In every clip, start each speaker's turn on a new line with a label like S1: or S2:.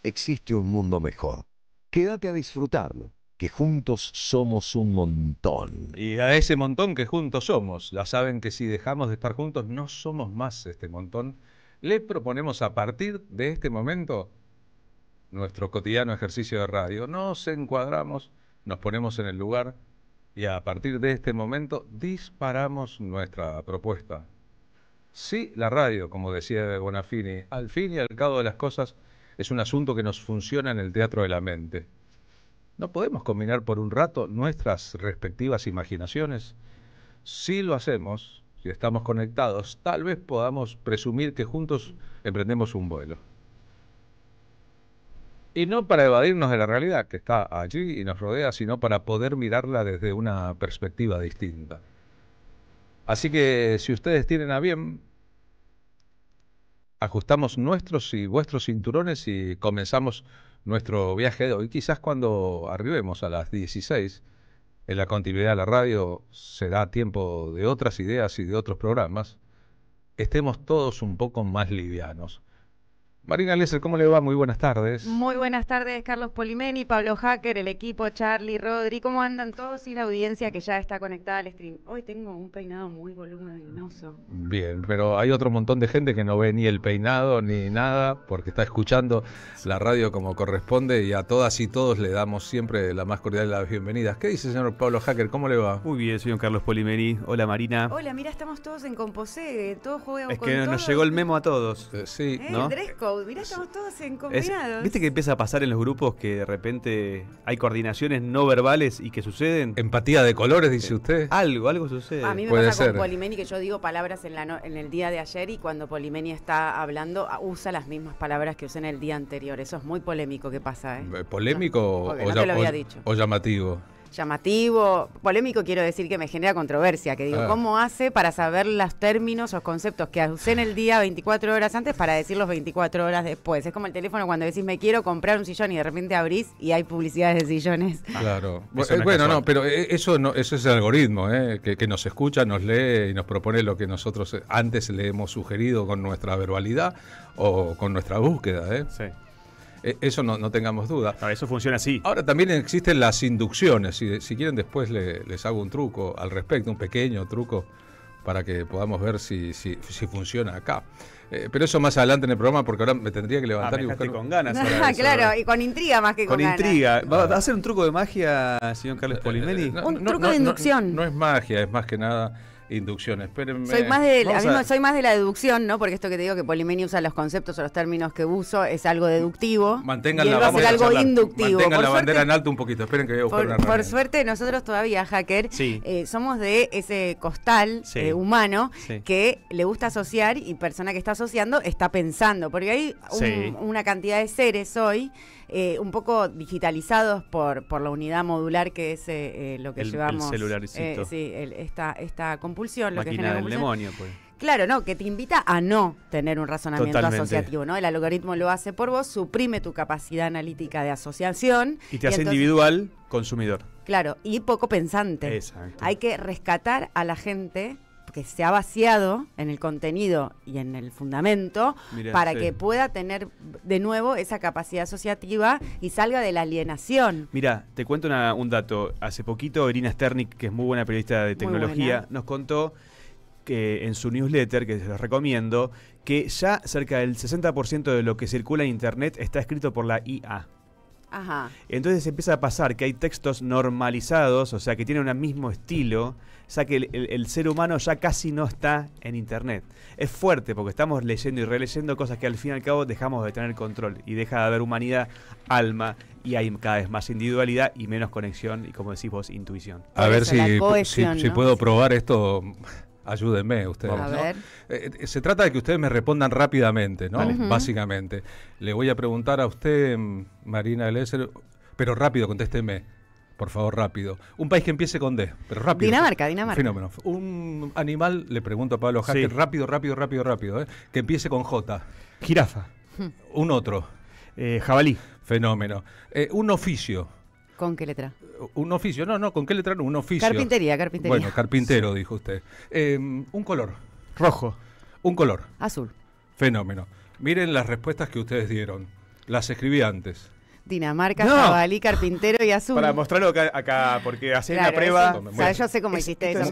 S1: existe un mundo mejor. Quédate a disfrutarlo, que juntos somos un montón.
S2: Y a ese montón que juntos somos, ya saben que si dejamos de estar juntos no somos más este montón, le proponemos a partir de este momento nuestro cotidiano ejercicio de radio. Nos encuadramos, nos ponemos en el lugar y a partir de este momento disparamos nuestra propuesta. Sí, la radio, como decía Bonafini, al fin y al cabo de las cosas, es un asunto que nos funciona en el teatro de la mente. ¿No podemos combinar por un rato nuestras respectivas imaginaciones? Si lo hacemos, si estamos conectados, tal vez podamos presumir que juntos emprendemos un vuelo. Y no para evadirnos de la realidad que está allí y nos rodea, sino para poder mirarla desde una perspectiva distinta. Así que si ustedes tienen a bien, ajustamos nuestros y vuestros cinturones y comenzamos nuestro viaje de hoy. Quizás cuando arribemos a las 16, en la continuidad de la radio será tiempo de otras ideas y de otros programas, estemos todos un poco más livianos. Marina Lesser, ¿cómo le va? Muy buenas tardes.
S3: Muy buenas tardes, Carlos Polimeni, Pablo Hacker, el equipo, Charlie, Rodri. ¿Cómo andan todos y la audiencia que ya está conectada al stream? Hoy tengo un peinado muy voluminoso.
S2: Bien, pero hay otro montón de gente que no ve ni el peinado ni nada porque está escuchando la radio como corresponde y a todas y todos le damos siempre la más cordial de las bienvenidas. ¿Qué dice, señor Pablo Hacker? ¿Cómo le va?
S4: Muy bien, soy don Carlos Polimeni. Hola, Marina.
S3: Hola, mira, estamos todos en Composé, todos juegan
S4: Es
S3: con
S4: que
S3: todos.
S4: nos llegó el memo a todos.
S2: Sí,
S4: ¿no?
S3: Dress code, mirá, estamos todos combinados.
S4: ¿Viste que empieza a pasar en los grupos que de repente hay coordinaciones no verbales y que suceden?
S2: Empatía de colores, dice usted.
S4: Algo sucede.
S3: A mí me
S2: Puede
S3: pasa
S2: ser.
S3: con Polimeni que yo digo palabras en el día de ayer y cuando Polimeni está hablando usa las mismas palabras que usé en el día anterior. Eso es muy polémico que pasa, ¿eh?
S2: ¿Polémico
S3: Porque no te lo había dicho.
S2: o llamativo?
S3: Llamativo, polémico quiero decir que me genera controversia, que digo, ¿cómo hace para saber los términos o conceptos que usé en el día 24 horas antes para decirlos 24 horas después? Es como el teléfono cuando decís me quiero comprar un sillón y de repente abrís y hay publicidades de sillones.
S2: Claro.
S4: Bueno,
S2: no, pero eso es el algoritmo, que nos escucha, nos lee y nos propone lo que nosotros antes le hemos sugerido con nuestra verbalidad o con nuestra búsqueda, ¿eh?
S4: Sí.
S2: Eso no tengamos duda.
S4: Ahora, eso funciona así.
S2: Ahora también existen las inducciones. Si quieren después les hago un truco al respecto, un pequeño truco para que podamos ver si funciona acá. Pero eso más adelante en el programa porque ahora me tendría que levantar y buscar.
S4: Con ganas. Para eso,
S3: claro, y con intriga más que con ganas.
S4: intriga. ¿Va a hacer un truco de magia, señor Carlos Polimeni?
S3: Un truco de inducción.
S2: No es magia, es más que nada inducción. Espérenme.
S3: Soy más de la deducción, ¿no? Porque esto que te digo que Polimeni usa los conceptos o los términos que uso es algo deductivo.
S2: Mantengan
S3: y él
S2: la
S3: va a hacer
S2: bandera
S3: algo inductivo.
S2: Mantengan la bandera en alto un poquito. Esperen que voy a buscar una
S3: Por
S2: herramienta.
S3: suerte, nosotros todavía, Hacker,
S4: Sí.
S3: somos de ese costal
S4: Sí.
S3: humano
S4: Sí.
S3: que le gusta asociar y persona que está asociando está pensando. Porque hay
S4: Sí.
S3: una cantidad de seres hoy un poco digitalizados por la unidad modular que es lo que llevamos.
S4: El celularcito.
S3: Sí, esta compulsión, lo que
S4: Máquina
S3: genera
S4: del
S3: compulsión.
S4: demonio, pues.
S3: Claro, no, que te invita a no tener un razonamiento
S4: Totalmente.
S3: asociativo, ¿no? El algoritmo lo hace por vos, suprime tu capacidad analítica de asociación.
S4: Y te hace
S3: entonces,
S4: individual consumidor.
S3: Claro, y poco pensante.
S4: Exacto.
S3: Hay que rescatar a la gente que se ha vaciado en el contenido y en el fundamento
S4: Mirá,
S3: para
S4: sí.
S3: que pueda tener de nuevo esa capacidad asociativa y salga de la alienación.
S4: Mira, te cuento un dato. Hace poquito, Irina Sternik, que es muy buena periodista de tecnología,
S3: buena.
S4: nos contó que en su newsletter, que se los recomiendo, que ya cerca del 60% de lo que circula en Internet está escrito por la IA.
S3: Ajá.
S4: Entonces empieza a pasar que hay textos normalizados, o sea, que tienen un mismo estilo, o sea, que el ser humano ya casi no está en Internet. Es fuerte porque estamos leyendo y releyendo cosas que al fin y al cabo dejamos de tener control y deja de haber humanidad, alma, y hay cada vez más individualidad y menos conexión y, como decís vos, intuición.
S2: A ver
S3: Por eso, la cohesión,
S2: si
S3: ¿no?
S2: puedo probar esto. Ayúdenme ustedes.
S3: A
S2: ¿no?
S3: ver.
S2: Se trata de que ustedes me respondan rápidamente, ¿no?
S4: Vale.
S2: Básicamente. Le voy a preguntar a usted, Marina Lesser, pero rápido, contésteme. Por favor, rápido. Un país que empiece con D, pero rápido.
S3: Dinamarca.
S2: Fenómeno. Un animal, le pregunto a Pablo Hacker,
S4: Sí.
S2: rápido, que empiece con J.
S4: Jirafa.
S2: Un otro.
S4: Jabalí.
S2: Fenómeno. Un oficio.
S3: ¿Con qué letra?
S2: Un oficio. No, ¿con qué letra? Un oficio.
S3: Carpintería.
S2: Bueno, carpintero, dijo usted. Un color.
S4: Rojo.
S2: Un color.
S3: Azul.
S2: Fenómeno. Miren las respuestas que ustedes dieron. Las escribí antes.
S3: Dinamarca,
S4: No.
S3: jabalí, carpintero y azul.
S4: Para mostrarlo acá porque hacer
S3: Claro,
S4: una prueba.
S3: eso, o sea, yo sé cómo hiciste eso.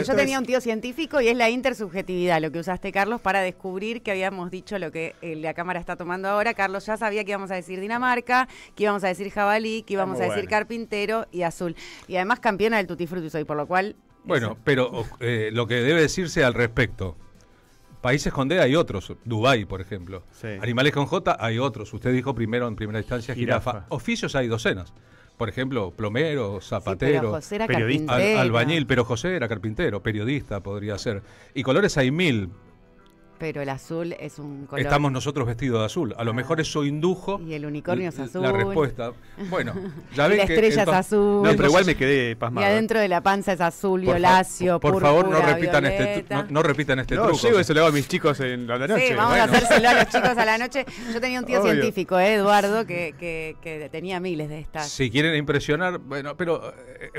S3: Yo tenía un tío científico y es la intersubjetividad, lo que usaste, Carlos, para descubrir que habíamos dicho lo que la cámara está tomando ahora. Carlos ya sabía que íbamos a decir Dinamarca, que íbamos a decir jabalí, que íbamos a decir carpintero y azul. Y además campeona del Tutti Frutti soy, por lo cual...
S2: Bueno,
S3: eso.
S2: pero lo que debe decirse al respecto. Países con D hay otros, Dubái, por ejemplo.
S4: Sí.
S2: Animales con J hay otros. Usted dijo primero, en primera instancia, jirafa.
S4: Jirafa.
S2: Oficios hay docenas. Por ejemplo, plomero,
S3: Sí, pero
S2: zapatero,
S3: José era
S4: periodista.
S3: carpintero.
S2: albañil, pero José era carpintero, periodista podría ser. Y colores hay 1000.
S3: Pero el azul es un color...
S2: Estamos nosotros vestidos de azul. A lo mejor eso indujo
S3: Y el unicornio es azul.
S2: la respuesta. Bueno, ya
S3: Y
S2: ven
S3: la
S2: que
S3: estrella es azul.
S4: No, pero igual me
S2: entonces,
S4: quedé
S3: Y
S4: pasmado.
S3: adentro de la panza es azul,
S2: por
S3: violáceo,
S2: por favor, no
S3: púrpura,
S2: repitan
S3: violeta.
S2: no repitan este
S4: No,
S2: truco.
S4: llego y se lo hago a mis chicos en la noche.
S3: Sí, vamos
S2: bueno.
S3: a hacérselo a los chicos a la noche. Yo tenía un tío
S4: Obvio.
S3: científico, Eduardo, que tenía miles de estas.
S2: Si quieren impresionar, bueno, pero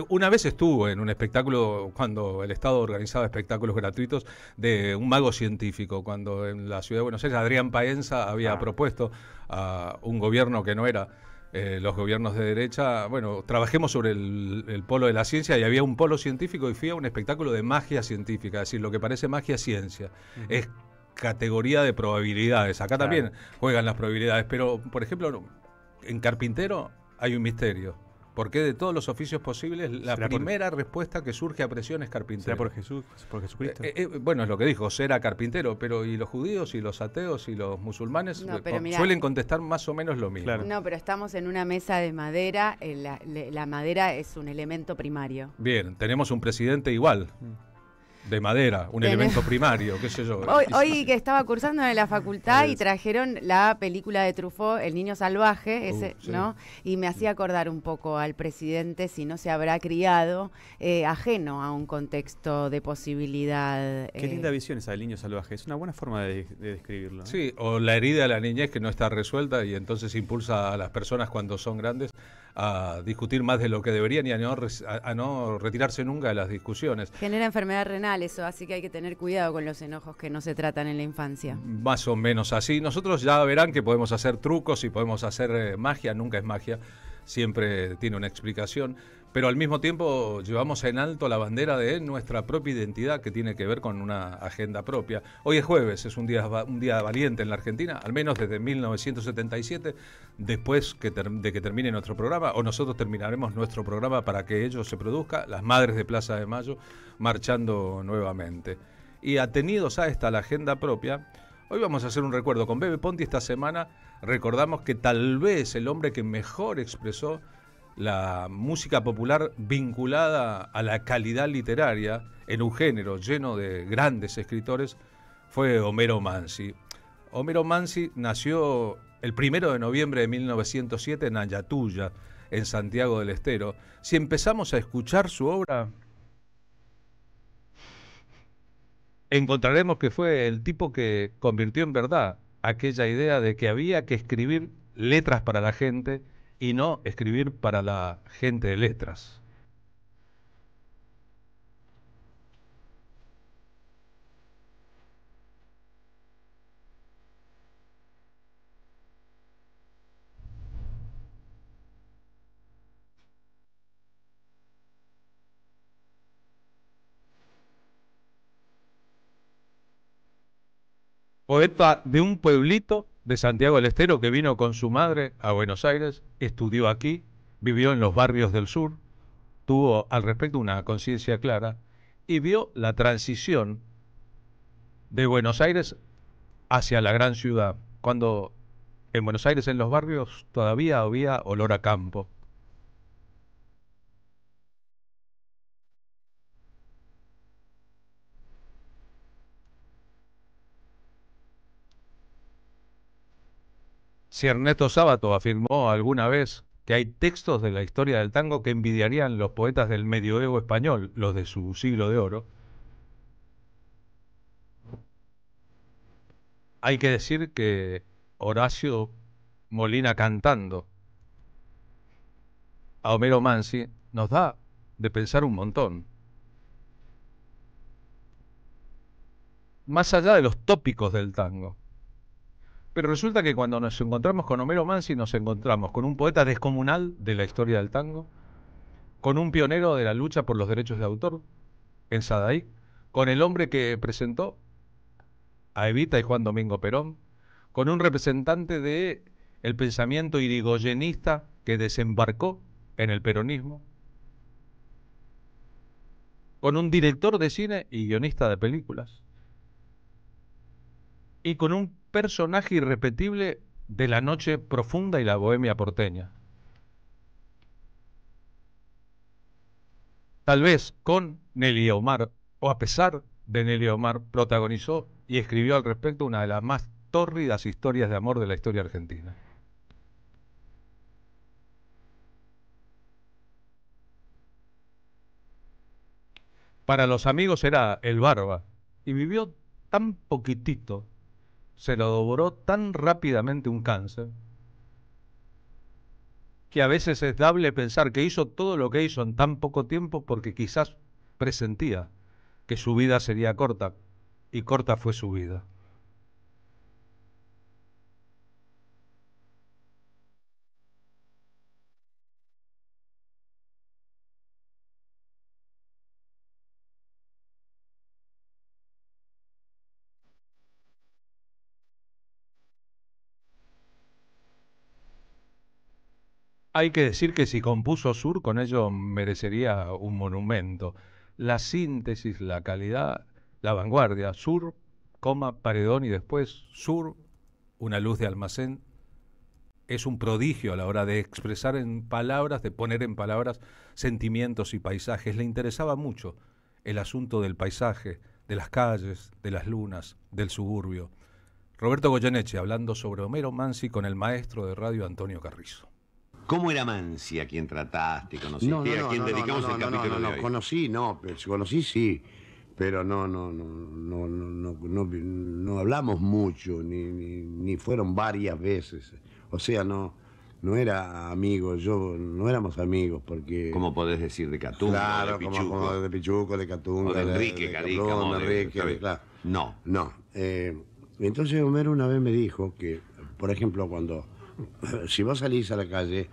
S2: una vez estuvo en un espectáculo, cuando el Estado organizaba espectáculos gratuitos, de un mago científico, cuando en la ciudad de Buenos Aires Adrián Paenza había propuesto a un gobierno que no era los gobiernos de derecha, bueno, trabajemos sobre el polo de la ciencia y había un polo científico y fui a un espectáculo de magia científica, es decir, lo que parece magia ciencia. Es categoría de probabilidades. Acá
S4: Claro.
S2: también juegan las probabilidades, pero, por ejemplo, en carpintero hay un misterio. Porque de todos los oficios posibles, la
S4: ¿Será por-
S2: primera respuesta que surge a presión es carpintero.
S4: ¿Será por Jesús, por Jesucristo?
S2: Bueno, es lo que dijo, José era carpintero, pero ¿y los judíos y los ateos y los musulmanes?
S3: No, pero mirá,
S2: suelen contestar más o menos lo mismo.
S4: Claro.
S3: No, pero estamos en una mesa de madera. La madera es un elemento primario.
S2: Bien, tenemos un presidente igual, de madera, un
S3: Tenemos-
S2: elemento primario, qué sé yo.
S3: Hoy que estaba cursando en la facultad y
S2: Es-
S3: trajeron la película de Truffaut, El niño salvaje, ese,
S2: sí.
S3: ¿no? Y me hacía acordar un poco al presidente si no se habrá criado ajeno a un contexto de posibilidad.
S4: Qué linda visión esa del niño salvaje. Es una buena forma de describirlo. ¿eh?
S2: Sí, o la herida de la niñez que no está resuelta y entonces impulsa a las personas cuando son grandes a discutir más de lo que deberían y a no retirarse nunca de las discusiones.
S3: Genera enfermedad renal eso, así que hay que tener cuidado con los enojos que no se tratan en la infancia.
S2: Más o menos así. Nosotros ya verán que podemos hacer trucos y podemos hacer magia, nunca es magia, siempre tiene una explicación, pero al mismo tiempo llevamos en alto la bandera de nuestra propia identidad que tiene que ver con una agenda propia. Hoy es jueves, es un día valiente en la Argentina, al menos desde 1977, después de que termine nuestro programa, o nosotros terminaremos nuestro programa para que ello se produzca, las madres de Plaza de Mayo marchando nuevamente. Y atenidos a la agenda propia, hoy vamos a hacer un recuerdo. Con Bebe Ponti esta semana recordamos que tal vez el hombre que mejor expresó la música popular vinculada a la calidad literaria en un género lleno de grandes escritores fue Homero Mansi. Homero Mansi nació el 1 de noviembre de 1907 en Ayatuya, en Santiago del Estero. Si empezamos a escuchar su obra, encontraremos que fue el tipo que convirtió en verdad aquella idea de que había que escribir letras para la gente y no escribir para la gente de letras. Poeta de un pueblito de Santiago del Estero que vino con su madre a Buenos Aires, estudió aquí, vivió en los barrios del sur, tuvo al respecto una conciencia clara y vio la transición de Buenos Aires hacia la gran ciudad, cuando en Buenos Aires en los barrios todavía había olor a campo. Si Ernesto Sábato afirmó alguna vez que hay textos de la historia del tango que envidiarían los poetas del medioevo español, los de su siglo de oro, hay que decir que Horacio Molina cantando a Homero Mansi nos da de pensar un montón. Más allá de los tópicos del tango, Pero resulta que cuando nos encontramos con Homero Mansi, nos encontramos con un poeta descomunal de la historia del tango, con un pionero de la lucha por los derechos de autor en Sadaic, con el hombre que presentó a Evita y Juan Domingo Perón, con un representante de el pensamiento irigoyenista que desembarcó en el peronismo, con un director de cine y guionista de películas, y con un personaje irrepetible de la noche profunda y la bohemia porteña. Tal vez con Nelly Omar, o a pesar de Nelly Omar, protagonizó y escribió al respecto una de las más tórridas historias de amor de la historia argentina. Para los amigos era el Barba, y vivió tan poquitito, se lo devoró tan rápidamente un cáncer, que a veces es dable pensar que hizo todo lo que hizo en tan poco tiempo porque quizás presentía que su vida sería corta, y corta fue su vida. Hay que decir que si compuso Sur, con ello merecería un monumento. La síntesis, la calidad, la vanguardia. Sur, coma, paredón y después Sur, una luz de almacén. Es un prodigio a la hora de expresar en palabras, de poner en palabras sentimientos y paisajes. Le interesaba mucho el asunto del paisaje, de las calles, de las lunas, del suburbio. Roberto Goyeneche hablando sobre Homero Mansi con el maestro de radio Antonio Carrizo.
S5: ¿Cómo era Mansi a quien trataste, conociste, a quien dedicamos el capítulo de hoy?
S6: Conocí sí, pero no hablamos mucho, ni fueron varias veces. O sea, no era amigo, no éramos amigos porque...
S5: ¿Cómo podés decir de Catunga,
S6: Claro,
S5: de Pichuco?
S6: como de Pichuco, de Catunga,
S5: O de Enrique Cadica,
S6: Caplón, de Enrique, claro.
S5: No.
S6: Entonces Homero una vez me dijo que, por ejemplo, si vos salís a la calle,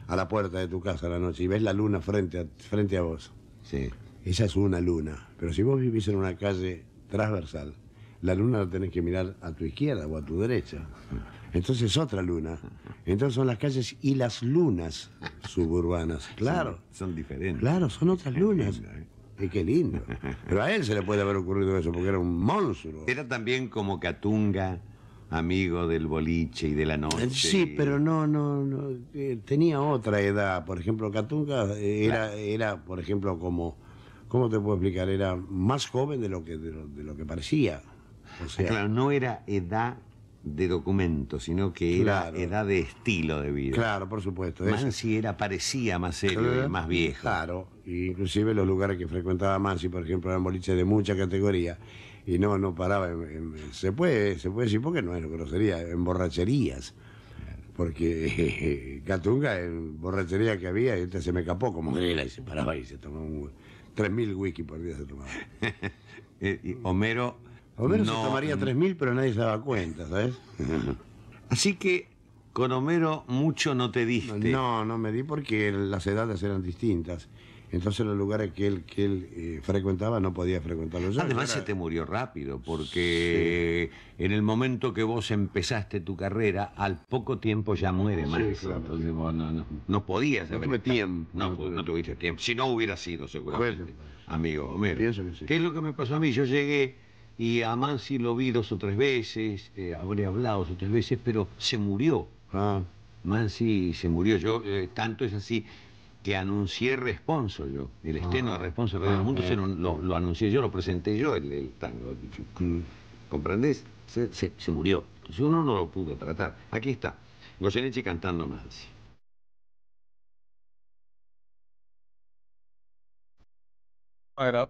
S6: a la puerta de tu casa a la noche y ves la luna frente a vos,
S5: Sí.
S6: esa es una luna. Pero si vos vivís en una calle transversal, la luna la tenés que mirar a tu izquierda o a tu derecha. Entonces es otra luna. Entonces son las calles y las lunas suburbanas. Claro.
S5: Son diferentes.
S6: Claro, son otras lunas.
S5: Lindo, ¿eh?
S6: Y qué lindo. Pero a él se le puede haber ocurrido eso porque era un monstruo.
S5: Era también como Catunga, amigo del boliche y de la noche.
S6: Sí, pero no, tenía otra edad. Por ejemplo, Catunga era, por ejemplo, como, ¿cómo te puedo explicar? Era más joven de lo que parecía. O sea,
S5: Claro, no era edad de documento, sino que era
S6: Claro.
S5: edad de estilo de vida.
S6: claro, por supuesto.
S5: Mansi parecía más serio y más viejo.
S6: Claro, inclusive los lugares que frecuentaba Mansi, por ejemplo, eran boliches de mucha categoría. Y no paraba se puede decir porque no es grosería, en borracherías. Porque Catunga, en borrachería que había, este se me escapó como grela y se paraba y se tomaba 3.000 whisky por día se tomaba.
S5: Y Homero
S6: Homero se
S5: no-
S6: tomaría 3.000, pero nadie se daba cuenta, ¿sabes?
S5: Así que con Homero mucho no te diste.
S6: No me di porque las edades eran distintas. Entonces los lugares que él frecuentaba no podía frecuentarlos yo.
S5: Además se te murió rápido, porque en el momento que vos empezaste tu carrera, al poco tiempo ya muere Mansi.
S6: claro.
S5: Entonces vos no podías
S6: No
S5: haber
S6: tuve
S5: estado.
S6: tiempo.
S5: No tuviste tiempo. Si no hubiera sido seguramente,
S6: Pues,
S5: amigo Homero.
S6: pienso que sí.
S5: ¿Qué es lo que me pasó a mí? Yo llegué y a Mansi lo vi 2 o 3 veces, habré hablado 2 o 3 veces, pero se murió.
S6: Ah,
S5: Mansi se murió. Yo, tanto es así que anuncié Responso yo. El estreno de Responso de Radio del Mundo lo anuncié yo, lo presenté yo, el tango. ¿Comprendés? Se murió. Entonces uno no lo pudo tratar. Aquí está, Goyeneche cantando Mansi.
S2: Bueno,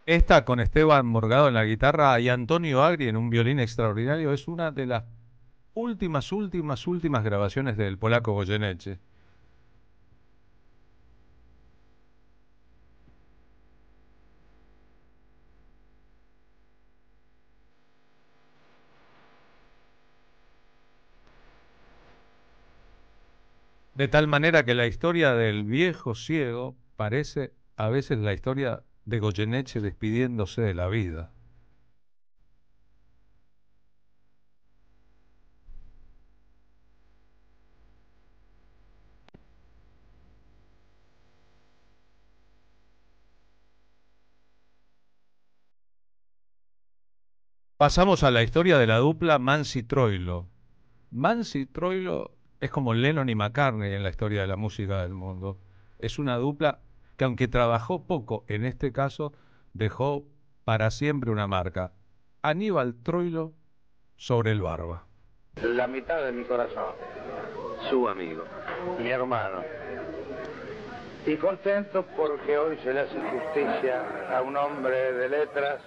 S2: Esta con Esteban Morgado en la guitarra y Antonio Agri en un violín extraordinario es una de las últimas grabaciones del polaco Goyeneche. De tal manera que la historia del viejo ciego parece a veces la historia de Goyeneche despidiéndose de la vida. Pasamos a la historia de la dupla Mansi-Troilo. Mansi-Troilo es como Lennon y McCartney en la historia de la música del mundo. Es una dupla que, aunque trabajó poco en este caso, dejó para siempre una marca. Aníbal Troilo sobre el Barba.
S7: La mitad de mi corazón.
S5: Su amigo.
S7: Mi hermano. Y contento porque hoy se le hace justicia a un hombre de letras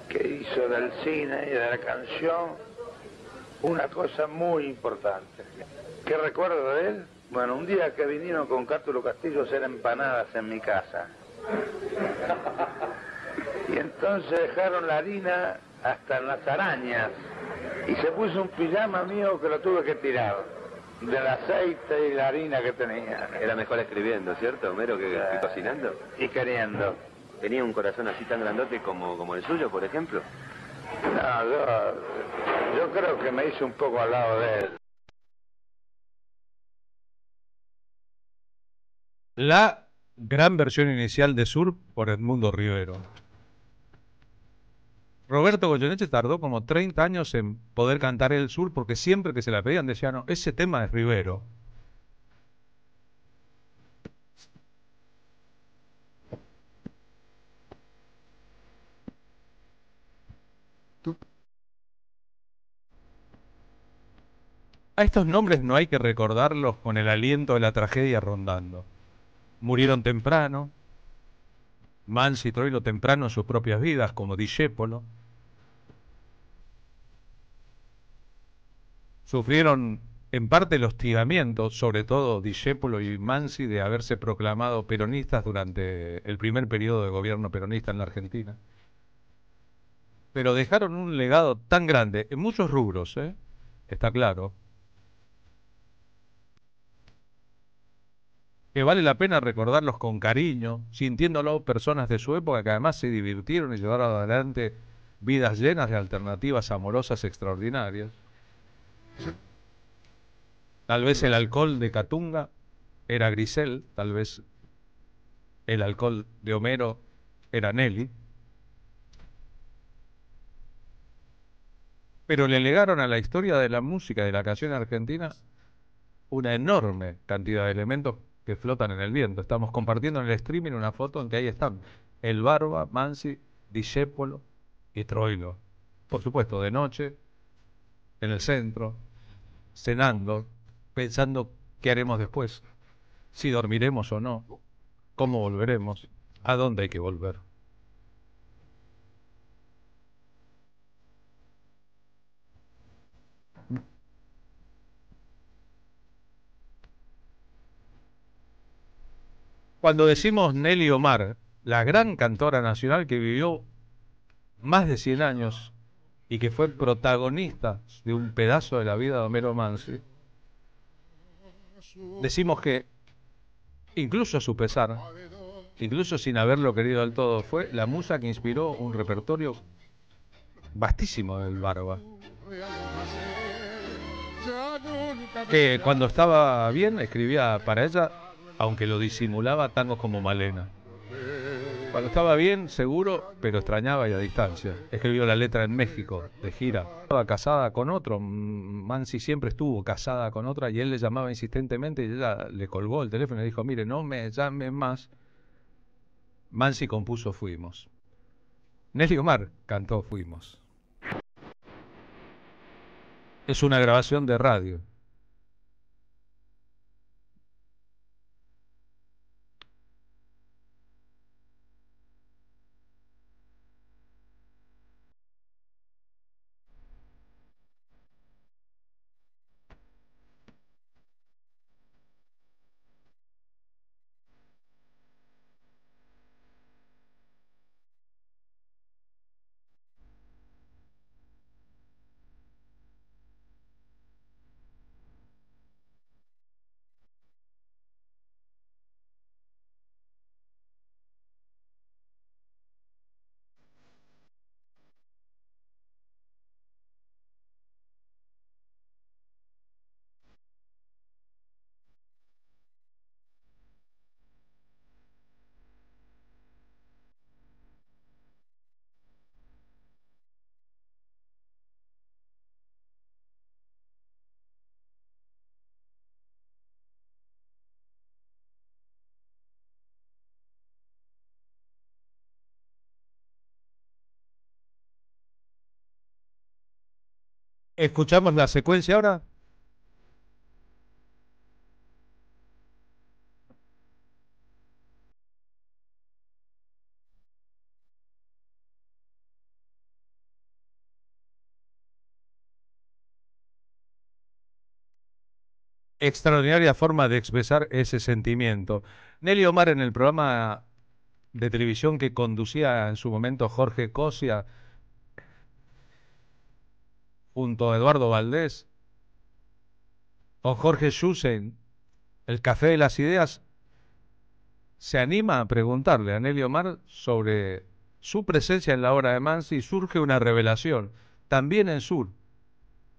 S7: que hizo del cine y de la canción una cosa muy importante. ¿Qué recuerdo de él? Bueno, un día que vinieron con Cátulo Castillo a hacer empanadas en mi casa. Y entonces dejaron la harina hasta en las arañas. Y se puso un pijama mío que lo tuve que tirar. Del aceite y la harina que tenía.
S5: Era mejor escribiendo, ¿cierto, Homero, que cocinando?
S7: Y queriendo.
S5: ¿Tenía un corazón así tan grandote como el suyo, por ejemplo?
S7: No, yo creo que me hice un poco al lado de él.
S2: La gran versión inicial de Sur por Edmundo Rivero. Roberto Goyeneche tardó como 30 años en poder cantar el Sur porque siempre que se la pedían decían, no, ese tema es Rivero. A estos nombres no hay que recordarlos con el aliento de la tragedia rondando. Murieron temprano, Mansi y Troilo temprano en sus propias vidas, como Discépolo. Sufrieron en parte el hostigamiento, sobre todo Discépolo y Mansi, de haberse proclamado peronistas durante el primer periodo de gobierno peronista en la Argentina. Pero dejaron un legado tan grande, en muchos rubros, está claro, que vale la pena recordarlos con cariño, sintiéndolo personas de su época que además se divirtieron y llevaron adelante vidas llenas de alternativas amorosas extraordinarias. Tal vez el alcohol de Catunga era Grisel, tal vez el alcohol de Homero era Nelly, pero le legaron a la historia de la música de la canción argentina una enorme cantidad de elementos que flotan en el viento. Estamos compartiendo en el streaming una foto en que ahí están el Barba, Mansi, Discépolo y Troilo. Por supuesto, de noche, en el centro, cenando, pensando qué haremos después, si dormiremos o no, cómo volveremos, a dónde hay que volver. Cuando decimos Nelly Omar, la gran cantora nacional que vivió más de 100 años y que fue protagonista de un pedazo de la vida de Homero Mansi, decimos que, incluso a su pesar, incluso sin haberlo querido del todo, fue la musa que inspiró un repertorio vastísimo del Barba. Que cuando estaba bien escribía para ella, aunque lo disimulaba, tangos como Malena. Cuando estaba bien, seguro, pero extrañaba y a distancia. Escribió la letra en México, de gira. Estaba casada con otro, Mansi siempre estuvo casada con otra y él le llamaba insistentemente y ella le colgó el teléfono y dijo, mire, no me llame más. Mansi compuso Fuimos. Nelly Omar cantó Fuimos. Es una grabación de radio. Escuchamos la secuencia ahora. Extraordinaria forma de expresar ese sentimiento. Nelly Omar, en el programa de televisión que conducía en su momento Jorge Cosia junto a Eduardo Valdés o Jorge Schusen, el Café de las Ideas, se anima a preguntarle a Nelly Omar sobre su presencia en la obra de Mansi y surge una revelación. También en Sur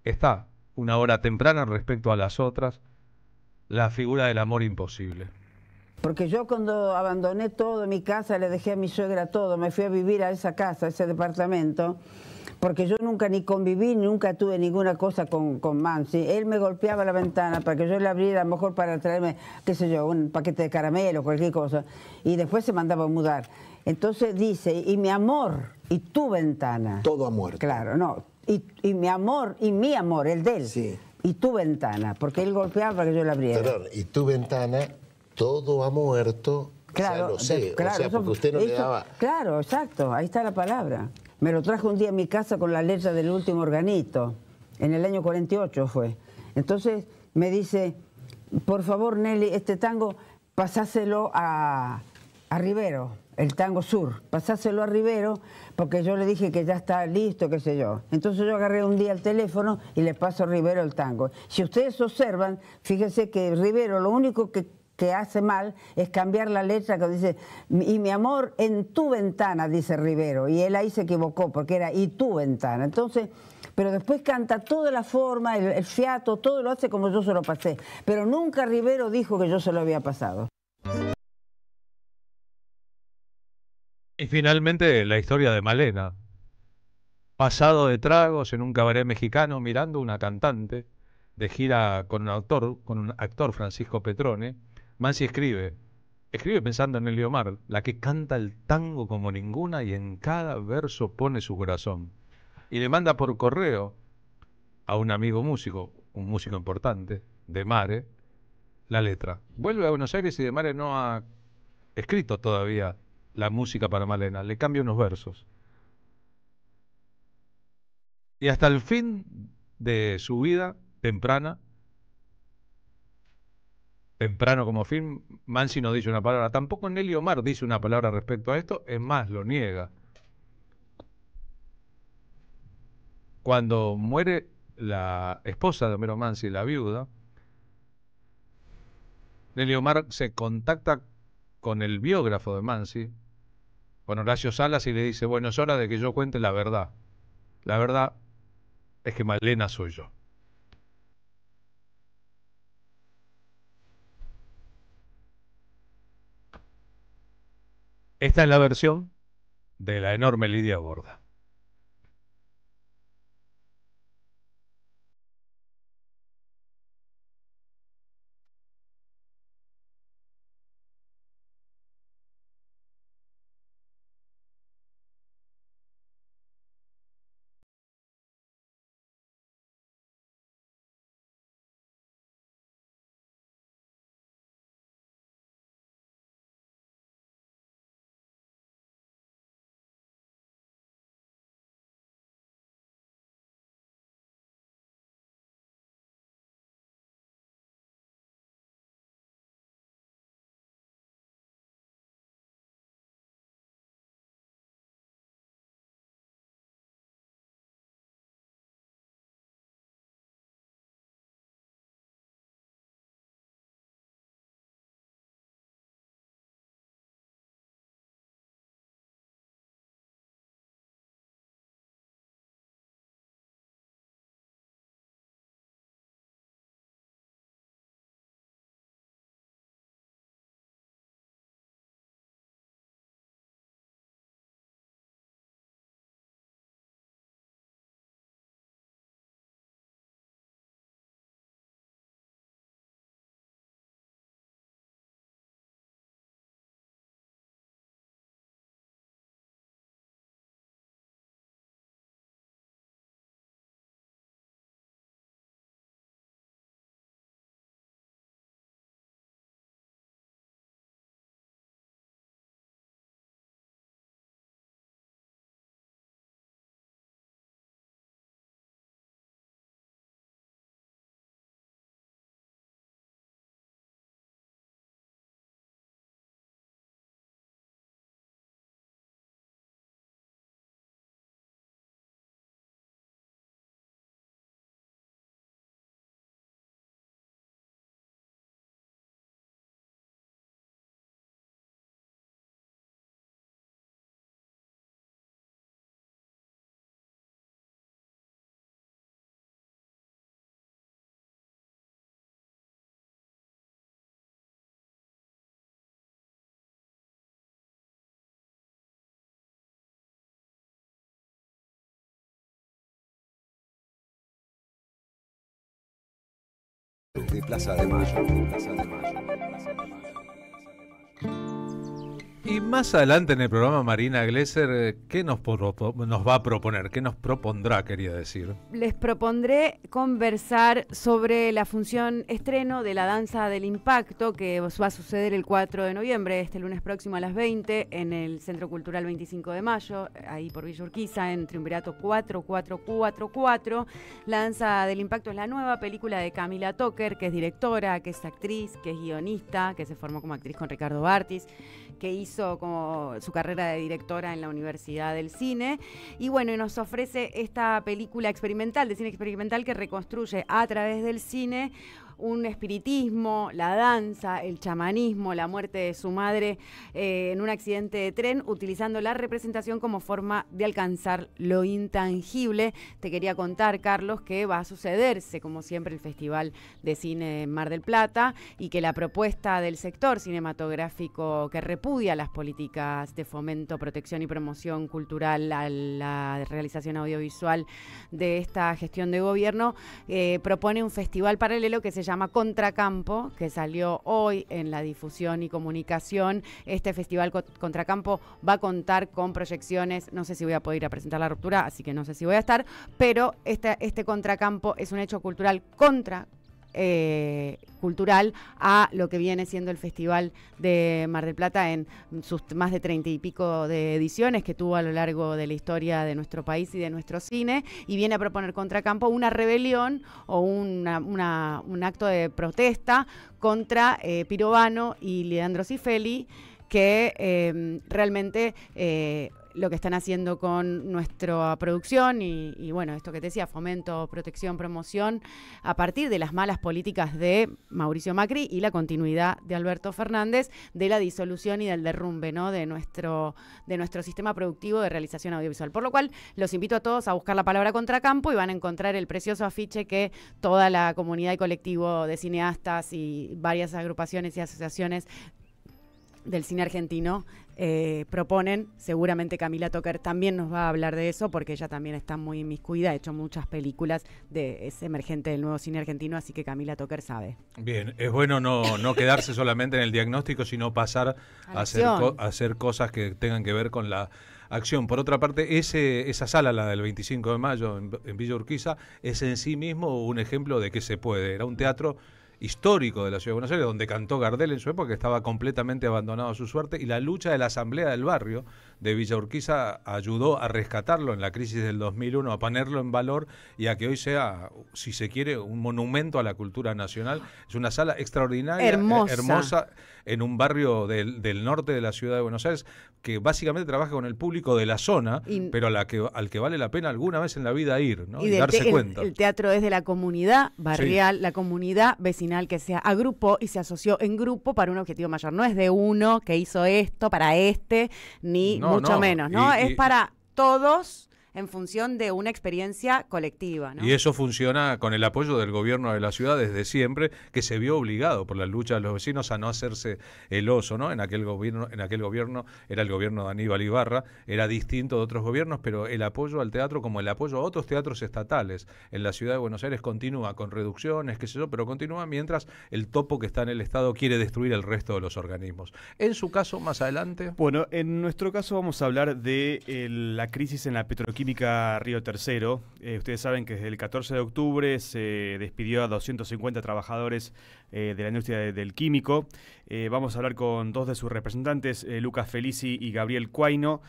S2: está una hora temprana respecto a las otras, la figura del amor imposible.
S8: Porque yo cuando abandoné todo, mi casa, le dejé a mi suegra todo, me fui a vivir a esa casa, a ese departamento, porque yo nunca ni conviví, nunca tuve ninguna cosa con Mansi. Él me golpeaba la ventana para que yo le abriera, a lo mejor para traerme, qué sé yo, un paquete de caramelo, cualquier cosa, y después se mandaba a mudar. Entonces dice, y mi amor, y tu ventana.
S9: Todo ha muerto.
S8: Claro, no, y mi amor, el de él.
S9: Sí.
S8: Y tu ventana, porque él golpeaba para que yo la abriera.
S9: Perdón, y tu ventana, todo ha muerto,
S8: claro,
S9: ya lo sé,
S8: claro,
S9: o sea, porque usted no le daba...
S8: Claro, exacto, ahí está la palabra. Me lo trajo un día a mi casa con la letra del último organito, en el año 48 fue. Entonces me dice, por favor Nelly, este tango pasáselo a Rivero, el tango Sur, pasáselo a Rivero, porque yo le dije que ya está listo, qué sé yo. Entonces yo agarré un día el teléfono y le paso a Rivero el tango. Si ustedes observan, fíjense que Rivero lo único que hace mal es cambiar la letra que dice, y mi amor en tu ventana, dice Rivero, y él ahí se equivocó porque era y tu ventana. Entonces, pero después canta toda la forma, el fiato, todo lo hace como yo se lo pasé, pero nunca Rivero dijo que yo se lo había pasado.
S2: Y finalmente la historia de Malena. Pasado de tragos en un cabaret mexicano mirando una cantante de gira con un actor Francisco Petrone, Mansi escribe pensando en Nelly Omar, la que canta el tango como ninguna y en cada verso pone su corazón. Y le manda por correo a un amigo músico, un músico importante, de Mare, la letra. Vuelve a Buenos Aires y de Mare no ha escrito todavía la música para Malena, le cambia unos versos. Y hasta el fin de su vida temprano como fin, Mansi no dice una palabra. Tampoco Nelly Omar dice una palabra respecto a esto, es más, lo niega. Cuando muere la esposa de Homero Mansi, la viuda, Nelly Omar se contacta con el biógrafo de Mansi, con Horacio Salas, y le dice, bueno, es hora de que yo cuente la verdad. La verdad es que Malena soy yo. Esta es la versión de la enorme Lidia Borda.
S10: de Plaza de Mayo.
S2: Y más adelante en el programa, Marina Glesser, ¿qué nos va a proponer? ¿Qué nos propondrá, quería decir?
S3: Les propondré conversar sobre la función estreno de La Danza del Impacto, que va a suceder el 4 de noviembre, este lunes próximo a las 20, en el Centro Cultural 25 de Mayo, ahí por Villa Urquiza, en Triunvirato 4444. La Danza del Impacto es la nueva película de Camila Toker, que es directora, que es actriz, que es guionista, que se formó como actriz con Ricardo Bartis, que hizo como su carrera de directora en la Universidad del Cine. Y bueno, y nos ofrece esta película experimental, de cine experimental, que reconstruye a través del cine un espiritismo, la danza, el chamanismo, la muerte de su madre en un accidente de tren, utilizando la representación como forma de alcanzar lo intangible. Te quería contar, Carlos, que va a sucederse, como siempre, el Festival de Cine en Mar del Plata, y que la propuesta del sector cinematográfico que repudia las políticas de fomento, protección y promoción cultural a la realización audiovisual de esta gestión de gobierno, propone un festival paralelo que se llama Contracampo, que salió hoy en la difusión y comunicación. Este festival Contracampo va a contar con proyecciones, no sé si voy a poder ir a presentar La Ruptura, así que no sé si voy a estar, pero este Contracampo es un hecho cultural cultural a lo que viene siendo el Festival de Mar del Plata en sus más de 30 y pico de ediciones que tuvo a lo largo de la historia de nuestro país y de nuestro cine, y viene a proponer Contracampo una rebelión o un acto de protesta contra Pirovano y Leandro Cifeli, que realmente lo que están haciendo con nuestra producción y bueno, esto que te decía, fomento, protección, promoción, a partir de las malas políticas de Mauricio Macri y la continuidad de Alberto Fernández, de la disolución y del derrumbe, ¿no?, de nuestro sistema productivo de realización audiovisual. Por lo cual, los invito a todos a buscar la palabra Contracampo y van a encontrar el precioso afiche que toda la comunidad y colectivo de cineastas y varias agrupaciones y asociaciones del cine argentino proponen. Seguramente Camila Toker también nos va a hablar de eso, porque ella también está muy inmiscuida, ha hecho muchas películas, es emergente del nuevo cine argentino, así que Camila Toker sabe.
S2: Bien, es bueno no quedarse solamente en el diagnóstico, sino pasar a hacer cosas que tengan que ver con la acción. Por otra parte, esa sala, la del 25 de mayo en Villa Urquiza, es en sí mismo un ejemplo de que se puede. Era un teatro histórico de la Ciudad de Buenos Aires, donde cantó Gardel en su época, que estaba completamente abandonado a su suerte, y la lucha de la Asamblea del Barrio de Villa Urquiza ayudó a rescatarlo en la crisis del 2001, a ponerlo en valor y a que hoy sea, si se quiere, un monumento a la cultura nacional. Es una sala extraordinaria, hermosa en un barrio del norte de la Ciudad de Buenos Aires, que básicamente trabaja con el público de la zona, pero al que vale la pena alguna vez en la vida ir, ¿no? Y darse cuenta.
S3: El teatro es de la comunidad barrial, sí, la comunidad vecinal que se agrupó y se asoció en grupo para un objetivo mayor. No es de uno que hizo esto para ni mucho menos, ¿no? Es para todos, en función de una experiencia colectiva, ¿no?
S2: Y eso funciona con el apoyo del gobierno de la ciudad desde siempre, que se vio obligado por la lucha de los vecinos a no hacerse el oso, ¿no? En aquel gobierno era el gobierno de Aníbal Ibarra, era distinto de otros gobiernos, pero el apoyo al teatro, como el apoyo a otros teatros estatales en la ciudad de Buenos Aires, continúa con reducciones, qué sé yo, pero continúa mientras el topo que está en el Estado quiere destruir el resto de los organismos. En su caso, más adelante...
S4: Bueno, en nuestro caso vamos a hablar de la crisis en la petroquímica Río Tercero. Ustedes saben que desde el 14 de octubre se despidió a 250 trabajadores de la industria del químico. Vamos a hablar con dos de sus representantes, Lucas Felici y Gabriel Cuaino.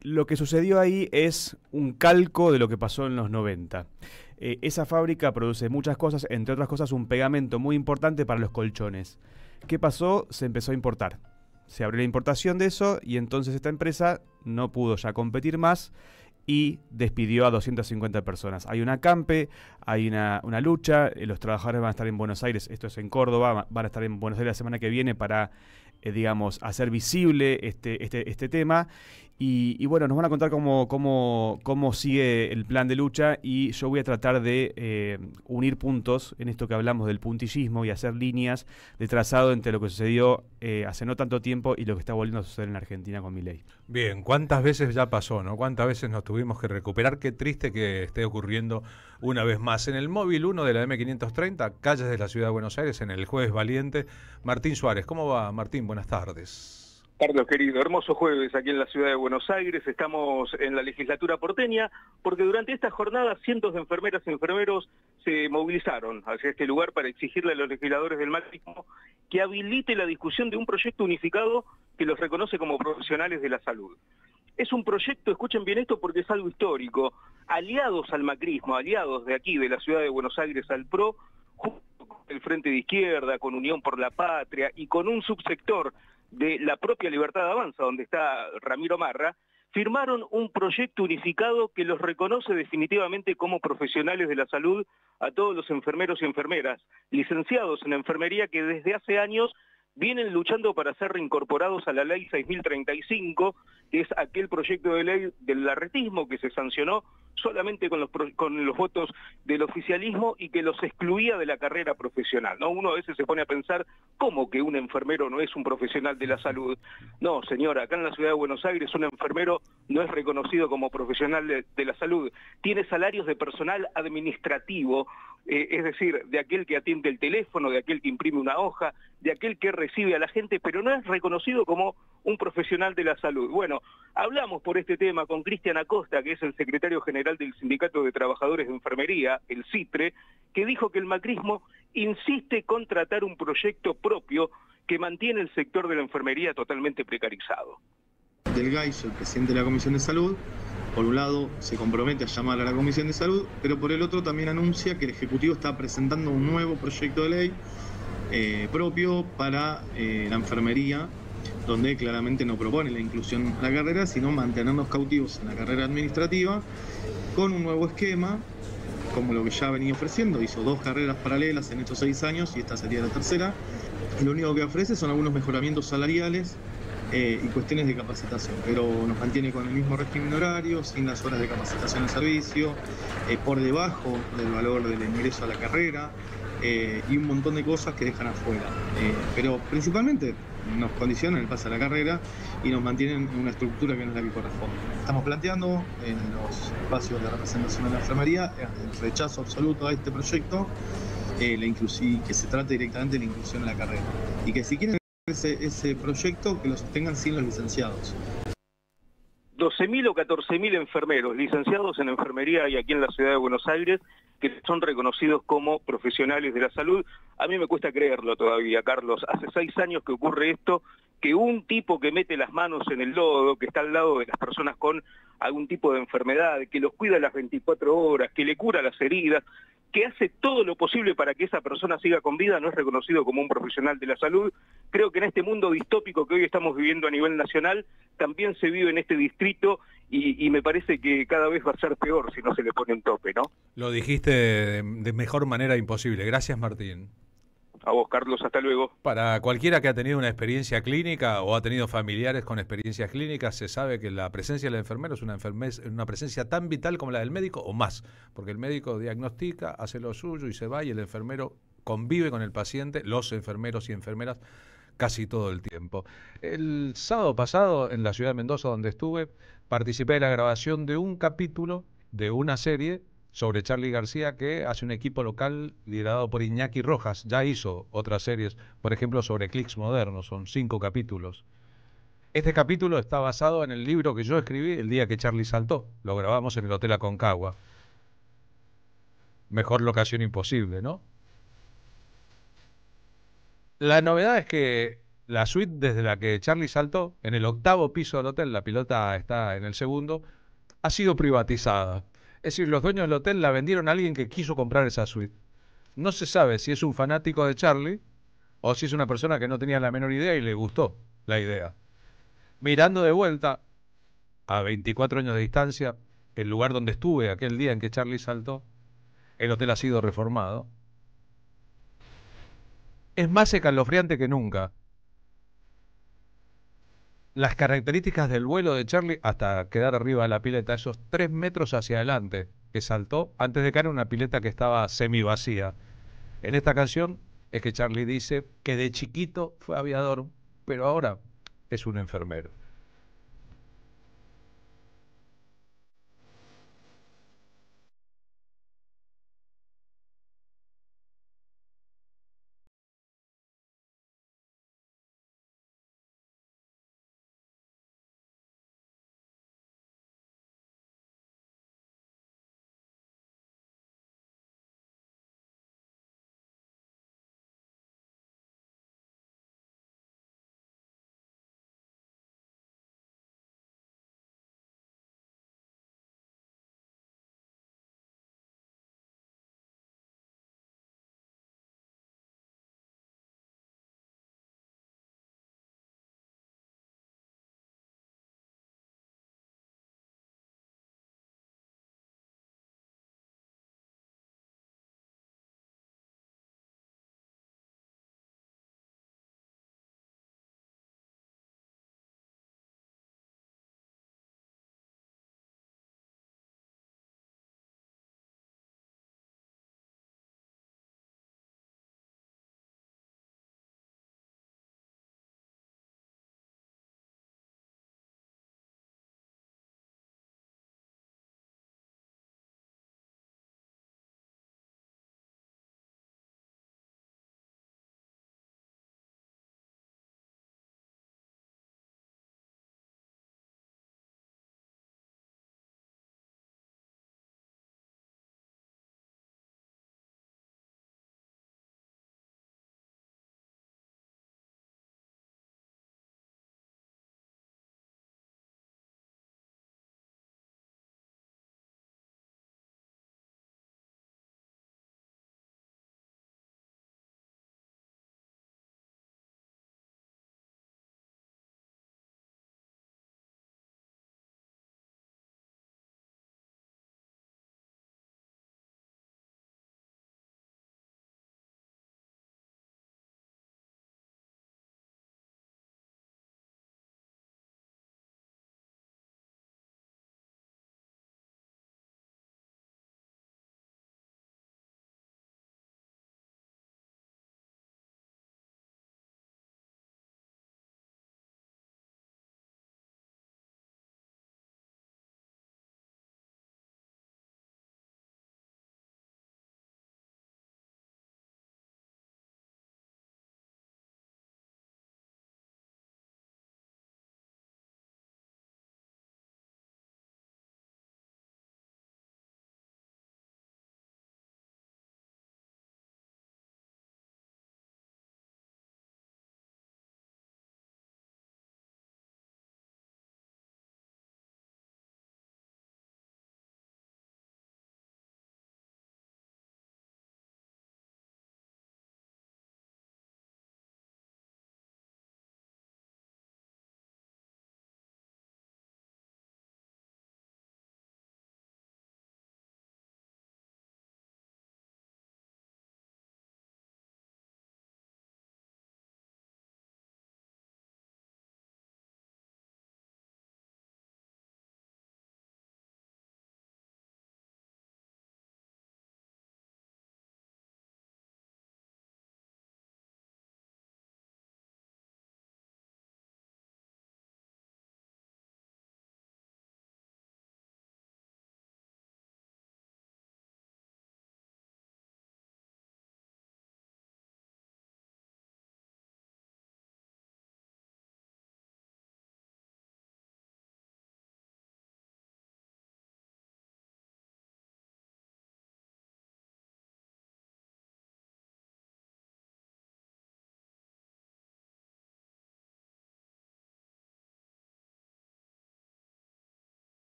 S4: Lo que sucedió ahí es un calco de lo que pasó en los 90. Esa fábrica produce muchas cosas, entre otras cosas un pegamento muy importante para los colchones. ¿Qué pasó? Se empezó a importar. Se abrió la importación de eso y entonces esta empresa no pudo ya competir más y despidió a 250 personas. Hay un acampe, hay una lucha, los trabajadores van a estar en Buenos Aires, esto es en Córdoba, van a estar en Buenos Aires la semana que viene para, hacer visible este tema. Y bueno, nos van a contar cómo sigue el plan de lucha, y yo voy a tratar de unir puntos en esto que hablamos del puntillismo y hacer líneas de trazado entre lo que sucedió hace no tanto tiempo y lo que está volviendo a suceder en Argentina con Milei.
S2: Bien, ¿cuántas veces ya pasó, no? ¿Cuántas veces nos tuvimos que recuperar? Qué triste que esté ocurriendo una vez más. En el móvil 1 de la M530, calles de la Ciudad de Buenos Aires, en el Jueves Valiente, Martín Suárez. ¿Cómo va, Martín? Buenas tardes.
S10: Carlos, querido, hermoso jueves aquí en la ciudad de Buenos Aires. Estamos en la legislatura porteña porque durante esta jornada cientos de enfermeras y enfermeros se movilizaron hacia este lugar para exigirle a los legisladores del macrismo que habilite la discusión de un proyecto unificado que los reconoce como profesionales de la salud. Es un proyecto, escuchen bien esto porque es algo histórico, aliados al macrismo, aliados de aquí, de la ciudad de Buenos Aires al PRO, junto con el Frente de Izquierda, con Unión por la Patria y con un subsector de la propia Libertad Avanza, donde está Ramiro Marra, firmaron un proyecto unificado que los reconoce definitivamente como profesionales de la salud a todos los enfermeros y enfermeras, licenciados en enfermería que desde hace años vienen luchando para ser reincorporados a la Ley 6035, que es aquel proyecto de ley del arretismo que se sancionó solamente con los votos del oficialismo y que los excluía de la carrera profesional, ¿no? Uno a veces se pone a pensar, ¿cómo que un enfermero no es un profesional de la salud? No, señora, acá en la ciudad de Buenos Aires un enfermero no es reconocido como profesional de la salud. Tiene salarios de personal administrativo, es decir, de aquel que atiende el teléfono, de aquel que imprime una hoja, de aquel que recibe a la gente, pero no es reconocido como un profesional de la salud. Bueno, hablamos por este tema con Cristian Acosta, que es el secretario general del Sindicato de Trabajadores de Enfermería, el CITRE, que dijo que el macrismo insiste con tratar un proyecto propio que mantiene el sector de la enfermería totalmente precarizado.
S11: Del Gaillo, el presidente de la Comisión de Salud, por un lado se compromete a llamar a la Comisión de Salud, pero por el otro también anuncia que el Ejecutivo está presentando un nuevo proyecto de ley propio para la enfermería, donde claramente no propone la inclusión en la carrera, sino mantenernos cautivos en la carrera administrativa, con un nuevo esquema, como lo que ya venía ofreciendo. Hizo 2 carreras paralelas en estos 6 años y esta sería la tercera. Y lo único que ofrece son algunos mejoramientos salariales y cuestiones de capacitación, pero nos mantiene con el mismo régimen horario, sin las horas de capacitación al servicio, por debajo del valor del ingreso a la carrera, y un montón de cosas que dejan afuera. Pero principalmente nos condicionan el pase a la carrera y nos mantienen en una estructura que no es la que corresponde. Estamos planteando en los espacios de representación de la enfermería el rechazo absoluto a este proyecto, y que se trate directamente de la inclusión en la carrera. Y que si quieren ese proyecto, que lo sostengan sin los licenciados.
S10: 12.000 o 14.000 enfermeros licenciados en enfermería hay aquí en la ciudad de Buenos Aires que son reconocidos como profesionales de la salud. A mí me cuesta creerlo todavía, Carlos. Hace 6 años que ocurre esto, que un tipo que mete las manos en el lodo, que está al lado de las personas con algún tipo de enfermedad, que los cuida las 24 horas, que le cura las heridas, que hace todo lo posible para que esa persona siga con vida, no es reconocido como un profesional de la salud. Creo que en este mundo distópico que hoy estamos viviendo a nivel nacional, también se vive en este distrito y me parece que cada vez va a ser peor si no se le pone un tope, ¿no?
S2: Lo dijiste de mejor manera imposible. Gracias, Martín.
S10: A vos, Carlos, hasta luego.
S2: Para cualquiera que ha tenido una experiencia clínica o ha tenido familiares con experiencias clínicas, se sabe que la presencia del enfermero es una presencia tan vital como la del médico o más, porque el médico diagnostica, hace lo suyo y se va, y el enfermero convive con el paciente, los enfermeros y enfermeras, casi todo el tiempo. El sábado pasado, en la ciudad de Mendoza, donde estuve, participé de la grabación de un capítulo de una serie sobre Charly García que hace un equipo local liderado por Iñaki Rojas. Ya hizo otras series, por ejemplo, sobre clics modernos, son 5 capítulos. Este capítulo está basado en el libro que yo escribí el día que Charly saltó. Lo grabamos en el Hotel Aconcagua. Mejor locación imposible, ¿no? La novedad es que la suite desde la que Charly saltó, en el 8º piso del hotel, la pilota está en el 2º, ha sido privatizada. Es decir, los dueños del hotel la vendieron a alguien que quiso comprar esa suite. No se sabe si es un fanático de Charly o si es una persona que no tenía la menor idea y le gustó la idea. Mirando de vuelta, a 24 años de distancia, el lugar donde estuve aquel día en que Charly saltó, el hotel ha sido reformado. Es más escalofriante que nunca. las características del vuelo de Charlie hasta quedar arriba de la pileta, esos 3 metros hacia adelante que saltó antes de caer en una pileta que estaba semi vacía. En esta canción es que Charlie dice que de chiquito fue aviador, pero ahora es un enfermero.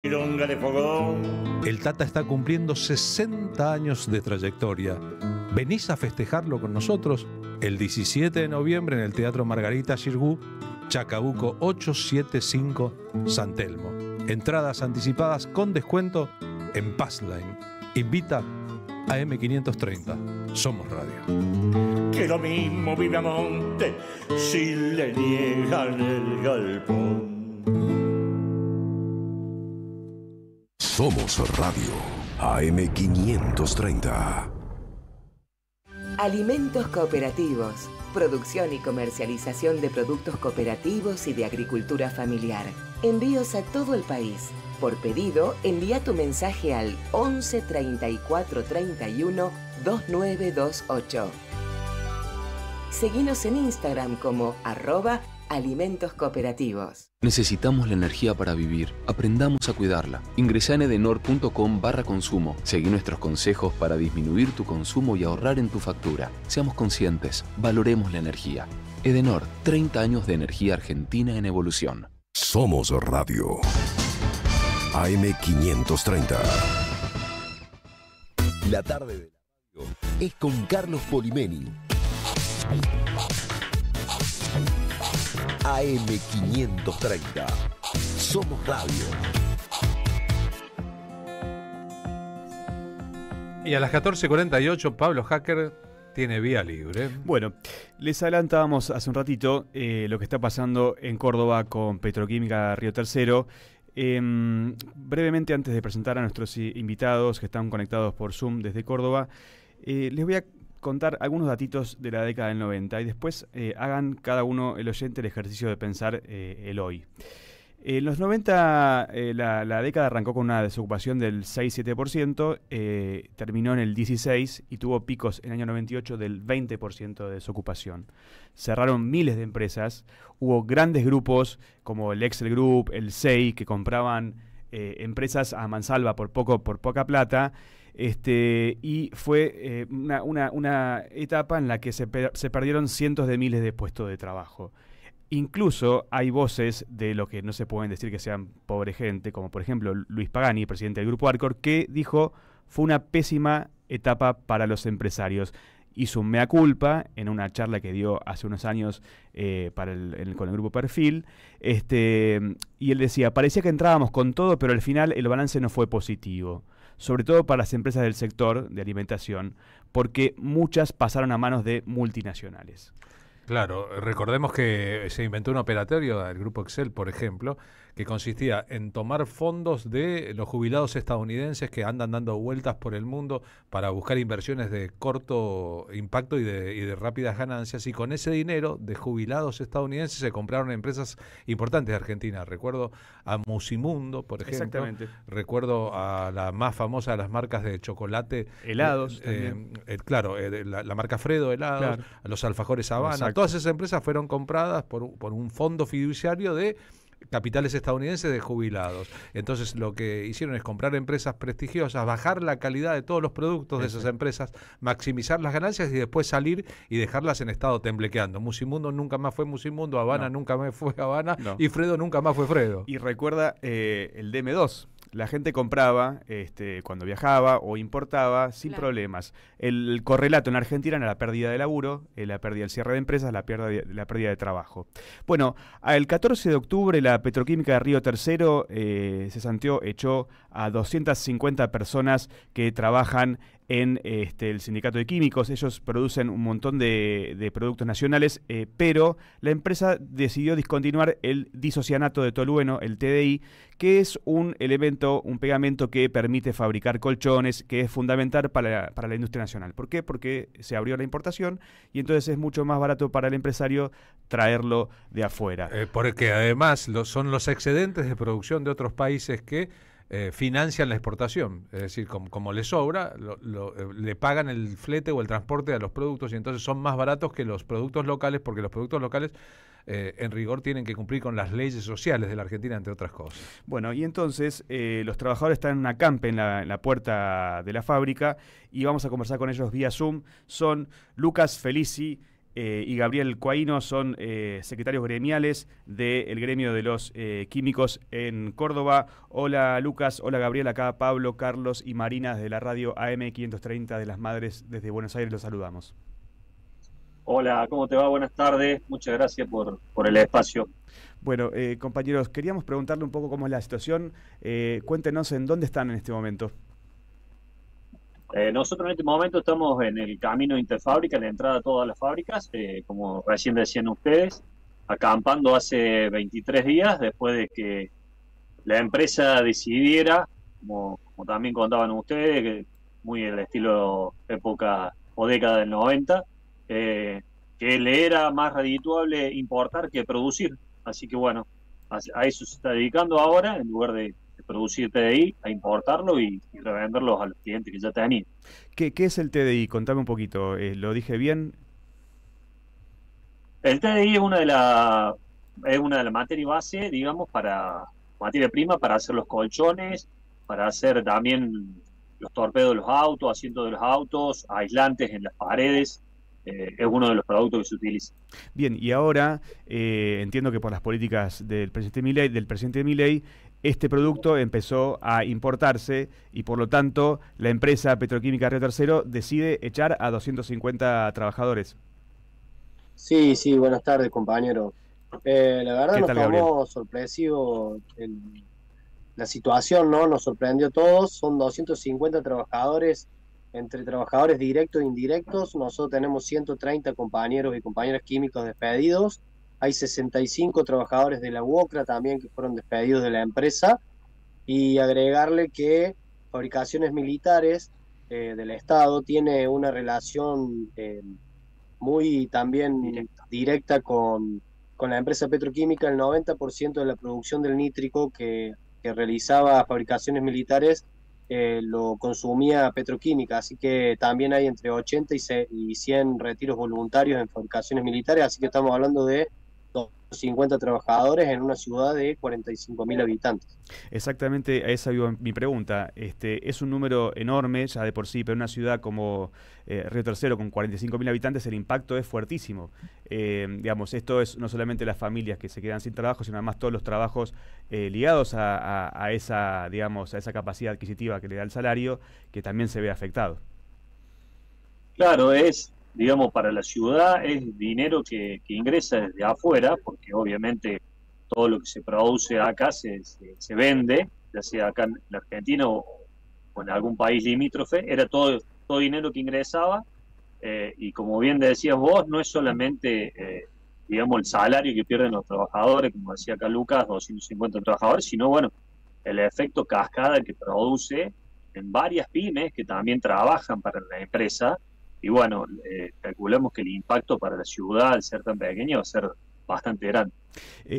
S12: De fogón.
S2: El Tata está cumpliendo 60 años de trayectoria. ¿Venís a festejarlo con nosotros? El 17 de noviembre en el Teatro Margarita Xirgu, Chacabuco 875, San Telmo. Entradas anticipadas con descuento en Passline. Invita AM530. Somos radio.
S12: Que lo mismo vive a monte si le niegan el galpón.
S13: Somos Radio AM530.
S14: Alimentos cooperativos. Producción y comercialización de productos cooperativos y de agricultura familiar. Envíos a todo el país. Por pedido, envía tu mensaje al 11 34 31 2928. Seguinos en Instagram como @alimentos cooperativos.
S15: Necesitamos la energía para vivir. Aprendamos a cuidarla. Ingresa en edenor.com/consumo. Seguí nuestros consejos para disminuir tu consumo y ahorrar en tu factura. Seamos conscientes. Valoremos la energía. Edenor, 30 años de energía argentina en evolución.
S13: Somos Radio AM530. La tarde de la radio es con Carlos Polimeni. AM530. Somos Radio.
S2: Y a las 14:48, Pablo Hacker tiene vía libre.
S4: Bueno, les adelantábamos hace un ratito lo que está pasando en Córdoba con Petroquímica Río Tercero. Brevemente, antes de presentar a nuestros invitados que están conectados por Zoom desde Córdoba, les voy a contar algunos datitos de la década del 90 y después hagan cada uno, el oyente, el ejercicio de pensar el hoy. En los 90 la década arrancó con una desocupación del 6-7%, terminó en el 16% y tuvo picos en el año 98 del 20% de desocupación. Cerraron miles de empresas, hubo grandes grupos como el Excel Group, el SEI, que compraban empresas a mansalva por poca plata. Y fue una etapa en la que se perdieron cientos de miles de puestos de trabajo. Incluso hay voces de lo que no se pueden decir que sean pobre gente, como por ejemplo Luis Pagani, presidente del Grupo Arcor, que dijo fue una pésima etapa para los empresarios. Hizo un mea culpa en una charla que dio hace unos años con el Grupo Perfil, y él decía, parecía que entrábamos con todo, pero al final el balance no fue positivo, sobre todo para las empresas del sector de alimentación, porque muchas pasaron a manos de multinacionales.
S2: Claro, recordemos que se inventó un operatorio del Grupo Excel, por ejemplo, que consistía en tomar fondos de los jubilados estadounidenses que andan dando vueltas por el mundo para buscar inversiones de corto impacto y de rápidas ganancias, y con ese dinero de jubilados estadounidenses se compraron empresas importantes de Argentina. Recuerdo a Musimundo, por ejemplo.
S4: Exactamente.
S2: Recuerdo a la más famosa de las marcas de chocolate.
S4: Helados.
S2: Claro, la marca Fredo Helados, claro. A los alfajores Habana. Exacto. Todas esas empresas fueron compradas por un fondo fiduciario de capitales estadounidenses de jubilados. Entonces lo que hicieron es comprar empresas prestigiosas, bajar la calidad de todos los productos de esas empresas, maximizar las ganancias y después salir y dejarlas en estado temblequeando. Musimundo nunca más fue Musimundo, Habana nunca más fue Habana, y Fredo nunca más fue Fredo.
S4: Y recuerda el DM2. La gente compraba cuando viajaba o importaba sin problemas. El correlato en Argentina era la pérdida de laburo, la pérdida del cierre de empresas, la pérdida de trabajo. Bueno, el 14 de octubre la Petroquímica de Río Tercero cesanteó, echó a 250 personas que trabajan en el sindicato de químicos. Ellos producen un montón de productos nacionales, pero la empresa decidió discontinuar el disocianato de tolueno, el TDI, que es un elemento, un pegamento que permite fabricar colchones, que es fundamental para la industria nacional. ¿Por qué? Porque se abrió la importación y entonces es mucho más barato para el empresario traerlo de afuera.
S2: Porque además son los excedentes de producción de otros países que financian la exportación, es decir, como le sobra, le pagan el flete o el transporte a los productos y entonces son más baratos que los productos locales, porque los productos locales en rigor tienen que cumplir con las leyes sociales de la Argentina, entre otras cosas.
S4: Bueno, y entonces los trabajadores están en una campe en la puerta de la fábrica y vamos a conversar con ellos vía Zoom. Son Lucas Felici y Gabriel Cuaino, son secretarios gremiales del gremio de los químicos en Córdoba. Hola Lucas, hola Gabriel, acá Pablo, Carlos y Marina de la radio AM530 de Las Madres desde Buenos Aires, los saludamos.
S16: Hola, ¿cómo te va? Buenas tardes, muchas gracias por el espacio.
S4: Bueno, compañeros, queríamos preguntarle un poco cómo es la situación. Cuéntenos en dónde están en este momento.
S16: Nosotros en este momento estamos en el camino interfábrica, en la entrada a todas las fábricas, como recién decían ustedes, acampando hace 23 días después de que la empresa decidiera, como también contaban ustedes, que muy en el estilo época o década del 90, que le era más redituable importar que producir. Así que bueno, a eso se está dedicando ahora, en lugar de producir TDI, a importarlo y revenderlos a los clientes que ya tenían.
S4: ¿Qué es el TDI? Contame un poquito, ¿lo dije bien?
S16: El TDI es una de las materias base, digamos, para materia prima para hacer los colchones, para hacer también los torpedos de los autos, asientos de los autos, aislantes en las paredes. Es uno de los productos que se utiliza.
S4: Bien, y ahora entiendo que por las políticas del presidente Milei, este producto empezó a importarse y por lo tanto la empresa petroquímica Río Tercero decide echar a 250 trabajadores.
S17: Sí, buenas tardes, compañero. La verdad nos tomó sorpresivo la situación, ¿no? Nos sorprendió a todos. Son 250 trabajadores, entre trabajadores directos e indirectos. Nosotros tenemos 130 compañeros y compañeras químicos despedidos. Hay 65 trabajadores de la UOCRA también que fueron despedidos de la empresa. Y agregarle que Fabricaciones Militares del Estado tiene una relación muy también directa con la empresa petroquímica. El 90% de la producción del nítrico que realizaba Fabricaciones Militares lo consumía petroquímica, así que también hay entre 80 y 100 retiros voluntarios en Fabricaciones Militares, así que estamos hablando de 250 trabajadores en una ciudad de 45.000 habitantes.
S4: Exactamente, esa iba mi pregunta. Es un número enorme ya de por sí, pero en una ciudad como Río Tercero, con 45.000 habitantes, el impacto es fuertísimo. Digamos, esto es no solamente las familias que se quedan sin trabajo, sino además todos los trabajos ligados a esa, digamos, a esa capacidad adquisitiva que le da el salario, que también se ve afectado.
S16: Claro, digamos, para la ciudad es dinero que ingresa desde afuera, porque obviamente todo lo que se produce acá se vende, ya sea acá en la Argentina o en algún país limítrofe, era todo dinero que ingresaba, y como bien decías vos, no es solamente, digamos, el salario que pierden los trabajadores, como decía acá Lucas, 250 trabajadores, sino, bueno, el efecto cascada que produce en varias pymes que también trabajan para la empresa. Y bueno, calculamos que el impacto para la ciudad, al ser tan pequeña, va a ser bastante grande.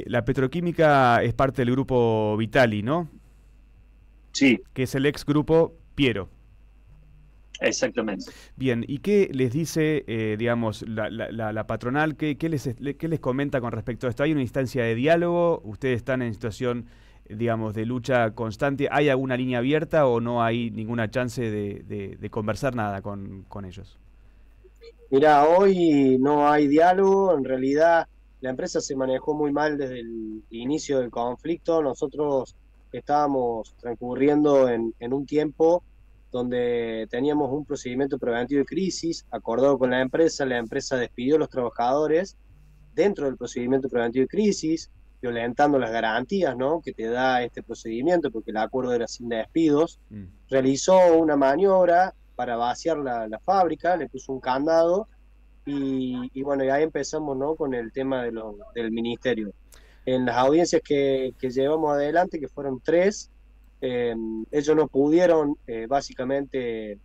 S4: La petroquímica es parte del grupo Vitali, ¿no?
S16: Sí.
S4: Que es el ex grupo Piero.
S16: Exactamente.
S4: Bien, ¿y qué les dice, digamos, la patronal? ¿Qué les comenta con respecto a esto? ¿Hay una instancia de diálogo? ¿Ustedes están en situación, digamos, de lucha constante? ¿Hay alguna línea abierta o no hay ninguna chance de conversar nada con ellos?
S17: Mira, hoy no hay diálogo. En realidad la empresa se manejó muy mal desde el inicio del conflicto. Nosotros estábamos transcurriendo en un tiempo donde teníamos un procedimiento preventivo de crisis acordado con la empresa despidió a los trabajadores dentro del procedimiento preventivo de crisis, violentando las garantías, ¿no?, que te da este procedimiento, porque el acuerdo era sin despidos. Realizó una maniobra para vaciar la fábrica, le puso un candado y bueno, y ahí empezamos, ¿no?, con el tema del ministerio. En las audiencias que llevamos adelante, que fueron 3, ellos no pudieron básicamente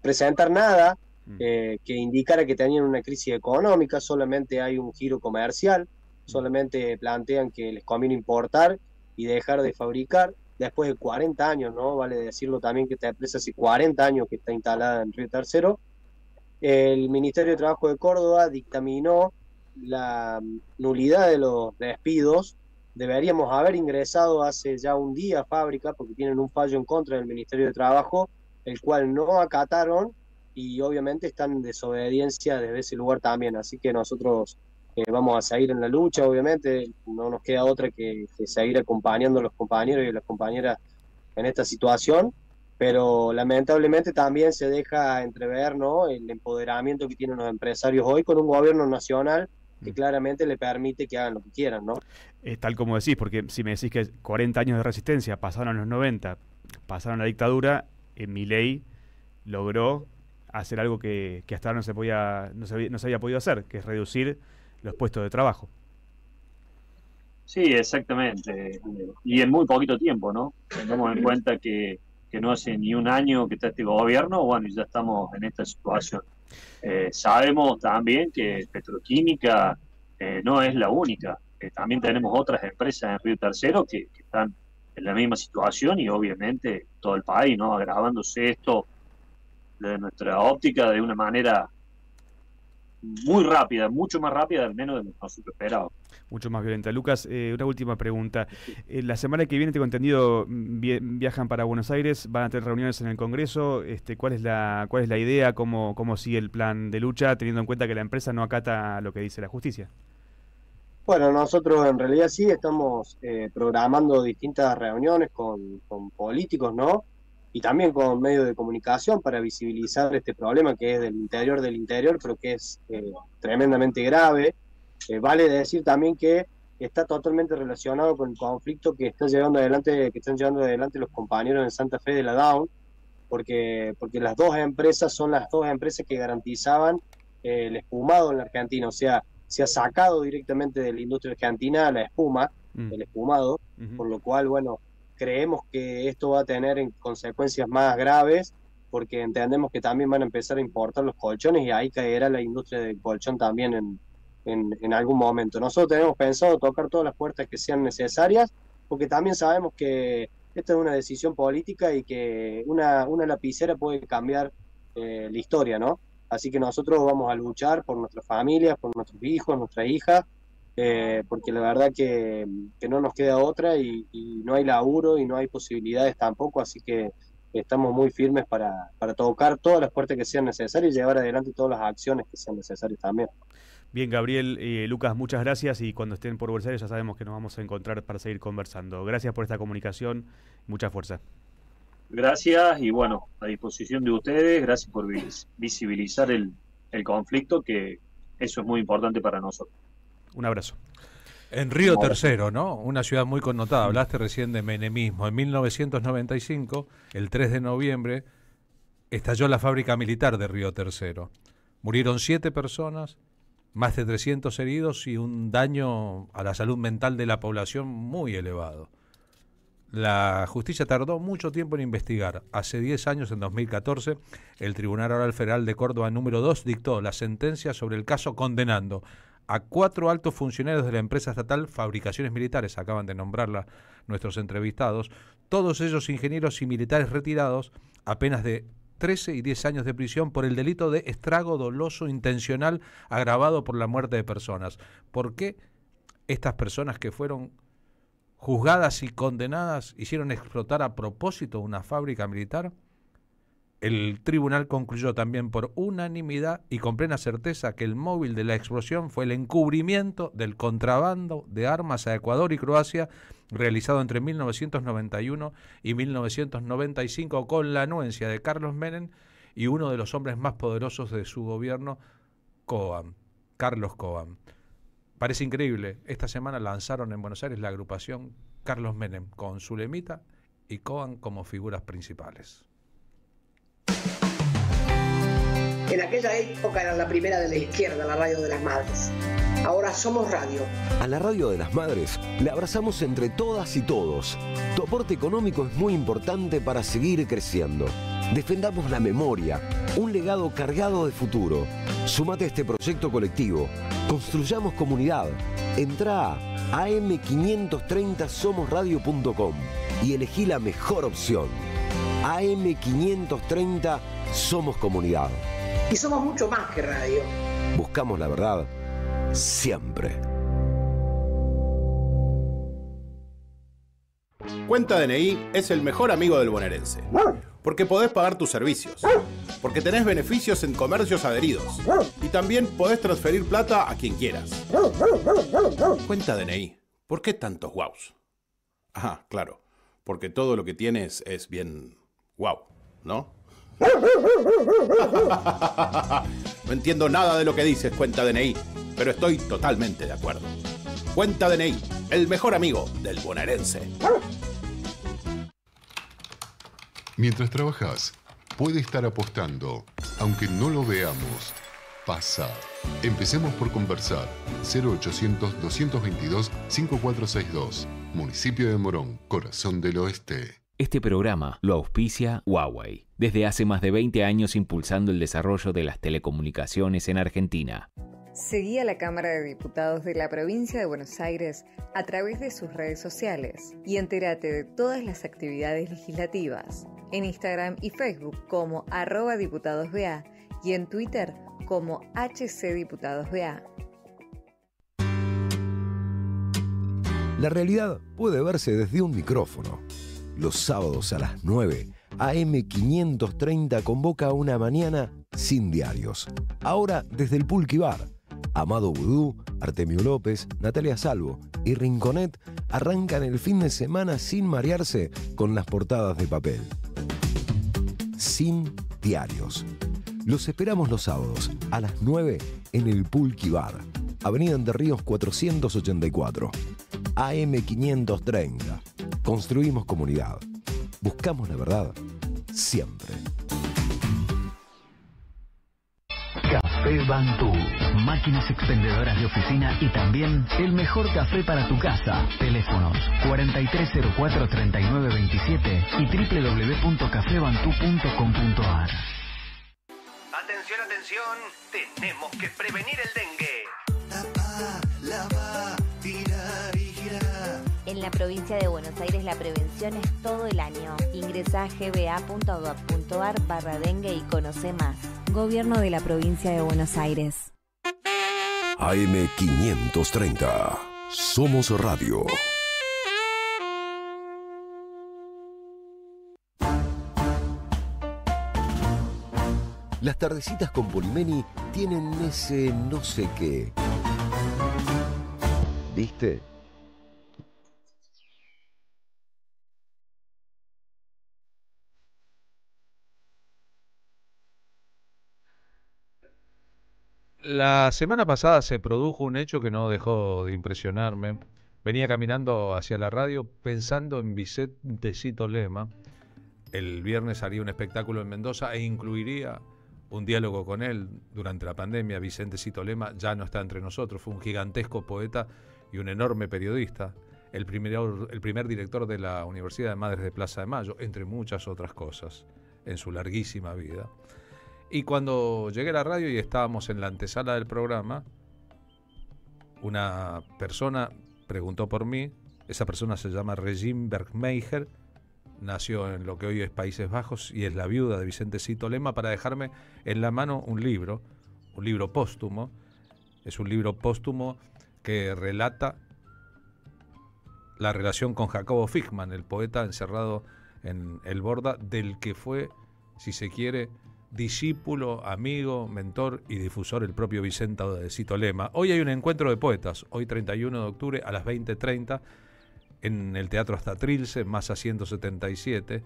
S17: presentar nada que indicara que tenían una crisis económica. Solamente hay un giro comercial, solamente plantean que les conviene importar y dejar de fabricar después de 40 años, ¿no? Vale decirlo también que esta empresa hace 40 años que está instalada en Río Tercero. El Ministerio de Trabajo de Córdoba dictaminó la nulidad de los despidos. Deberíamos haber ingresado hace ya un día a fábrica porque tienen un fallo en contra del Ministerio de Trabajo, el cual no acataron y obviamente están en desobediencia desde ese lugar también. Así que nosotros vamos a seguir en la lucha, obviamente, no nos queda otra que seguir acompañando a los compañeros y a las compañeras en esta situación, pero lamentablemente también se deja entrever, ¿no?, el empoderamiento que tienen los empresarios hoy con un gobierno nacional que claramente le permite que hagan lo que quieran, ¿no?
S4: Tal como decís, porque si me decís que 40 años de resistencia, pasaron los 90, pasaron la dictadura, Milei logró hacer algo que hasta ahora no se había podido hacer, que es reducir los puestos de trabajo.
S16: Sí, exactamente. Y en muy poquito tiempo, ¿no? Tengamos en cuenta que no hace ni un año que está este gobierno, bueno, y ya estamos en esta situación. Sabemos también que Petroquímica no es la única. También tenemos otras empresas en Río Tercero que están en la misma situación y obviamente todo el país, ¿no? Agravándose esto desde nuestra óptica de una manera muy rápida, mucho más rápida al menos de lo que nosotros esperábamos.
S4: Mucho más violenta. Lucas, una última pregunta. La semana que viene, tengo entendido, viajan para Buenos Aires, van a tener reuniones en el Congreso. ¿Cuál es la idea? ¿Cómo sigue el plan de lucha, teniendo en cuenta que la empresa no acata lo que dice la justicia?
S17: Bueno, nosotros en realidad sí estamos programando distintas reuniones con políticos, ¿no? Y también con medios de comunicación para visibilizar este problema que es del interior, pero que es tremendamente grave. Vale decir también que está totalmente relacionado con el conflicto que están llevando adelante los compañeros en Santa Fe de la Down, porque las dos empresas son las dos empresas que garantizaban el espumado en la Argentina. O sea, se ha sacado directamente de la industria argentina la espuma, el espumado, por lo cual, bueno, creemos que esto va a tener consecuencias más graves, porque entendemos que también van a empezar a importar los colchones y ahí caerá la industria del colchón también en algún momento. Nosotros tenemos pensado tocar todas las puertas que sean necesarias, porque también sabemos que esta es una decisión política y que una lapicera puede cambiar la historia, ¿no? Así que nosotros vamos a luchar por nuestras familias, por nuestros hijos, nuestras hijas, porque la verdad que no nos queda otra y no hay laburo y no hay posibilidades tampoco, así que estamos muy firmes para tocar todas las puertas que sean necesarias y llevar adelante todas las acciones que sean necesarias también.
S4: Bien, Gabriel, Lucas, muchas gracias, y cuando estén por Buenos Aires ya sabemos que nos vamos a encontrar para seguir conversando. Gracias por esta comunicación, mucha fuerza.
S16: Gracias, y bueno, a disposición de ustedes, gracias por visibilizar el conflicto, que eso es muy importante para nosotros.
S4: Un abrazo.
S2: En Río Tercero, ¿no? Una ciudad muy connotada. Hablaste recién de menemismo. En 1995, el 3 de noviembre, estalló la fábrica militar de Río Tercero. Murieron 7 personas, más de 300 heridos y un daño a la salud mental de la población muy elevado. La justicia tardó mucho tiempo en investigar. Hace 10 años, en 2014, el Tribunal Oral Federal de Córdoba número 2 dictó la sentencia sobre el caso, condenando a 4 altos funcionarios de la empresa estatal Fabricaciones Militares, acaban de nombrarla nuestros entrevistados, todos ellos ingenieros y militares retirados, a penas de 13 y 10 años de prisión por el delito de estrago doloso intencional agravado por la muerte de personas. ¿Por qué estas personas que fueron juzgadas y condenadas hicieron explotar a propósito una fábrica militar? El tribunal concluyó también por unanimidad y con plena certeza que el móvil de la explosión fue el encubrimiento del contrabando de armas a Ecuador y Croacia realizado entre 1991 y 1995 con la anuencia de Carlos Menem y uno de los hombres más poderosos de su gobierno, Carlos Cobham. Parece increíble, esta semana lanzaron en Buenos Aires la agrupación Carlos Menem con Zulemita y Cobham como figuras principales.
S18: En aquella época era la primera de la izquierda, la radio de las madres. Ahora somos radio.
S13: A la radio de las madres le abrazamos entre todas y todos. Tu aporte económico es muy importante para seguir creciendo. Defendamos la memoria, un legado cargado de futuro. Súmate a este proyecto colectivo. Construyamos comunidad. Entrá a am530somosradio.com y elegí la mejor opción. AM530 Somos Comunidad.
S18: Y somos mucho más que radio.
S13: Buscamos la verdad siempre.
S19: Cuenta DNI es el mejor amigo del bonaerense. Porque podés pagar tus servicios. Porque tenés beneficios en comercios adheridos. Y también podés transferir plata a quien quieras. Cuenta DNI. ¿Por qué tantos guaus? Ah, claro. Porque todo lo que tienes es bien guau, ¿no? No entiendo nada de lo que dices, Cuenta DNI, pero estoy totalmente de acuerdo. Cuenta DNI, el mejor amigo del bonaerense.
S20: Mientras trabajas, puede estar apostando, aunque no lo veamos. Pasa. Empecemos por conversar. 0800-222-5462. Municipio de Morón, Corazón del Oeste.
S21: Este programa lo auspicia Huawei, desde hace más de 20 años impulsando el desarrollo de las telecomunicaciones en Argentina.
S22: Seguí a la Cámara de Diputados de la Provincia de Buenos Aires a través de sus redes sociales y entérate de todas las actividades legislativas en Instagram y Facebook como @diputadosBA y en Twitter como HCDiputadosBA.
S13: La realidad puede verse desde un micrófono. Los sábados a las 9, AM530 convoca a una mañana sin diarios. Ahora desde el Pulqui Bar. Amado Vudú, Artemio López, Natalia Salvo y Rinconet arrancan el fin de semana sin marearse con las portadas de papel. Sin diarios. Los esperamos los sábados a las 9 en el Pulqui Bar, Avenida Entre Ríos 484. AM530. Construimos comunidad. Buscamos la verdad siempre.
S23: Café Bantú. Máquinas expendedoras de oficina y también el mejor café para tu casa. Teléfonos 4304-3927 y www.cafebantú.com.ar.
S24: Atención, atención, tenemos que prevenir el dengue.
S25: Lava, tirar y girar.
S26: En la provincia de Buenos Aires la prevención es todo el año. Ingresá a gba.gov.ar/dengue y conoce más. Gobierno de la provincia de Buenos Aires.
S13: AM530. Somos Radio. Las tardecitas con Polimeni tienen ese no sé qué. ¿Viste?
S2: La semana pasada se produjo un hecho que no dejó de impresionarme. Venía caminando hacia la radio pensando en Vicente Lema. El viernes haría un espectáculo en Mendoza e incluiría un diálogo con él durante la pandemia. Vicente Lema ya no está entre nosotros. Fue un gigantesco poeta y un enorme periodista. El primer director de la Universidad de Madres de Plaza de Mayo, entre muchas otras cosas, en su larguísima vida. Y cuando llegué a la radio y estábamos en la antesala del programa, una persona preguntó por mí. Esa persona se llama Regine Bergmeijer, nació en lo que hoy es Países Bajos y es la viuda de Vicente Lema, para dejarme en la mano un libro póstumo. Es un libro póstumo que relata la relación con Jacobo Fichmann, el poeta encerrado en el Borda, del que fue, si se quiere, discípulo, amigo, mentor y difusor el propio Vicente Lema. Hoy hay un encuentro de poetas, hoy 31 de octubre a las 20:30 en el Teatro Astratrilce, Massa 177,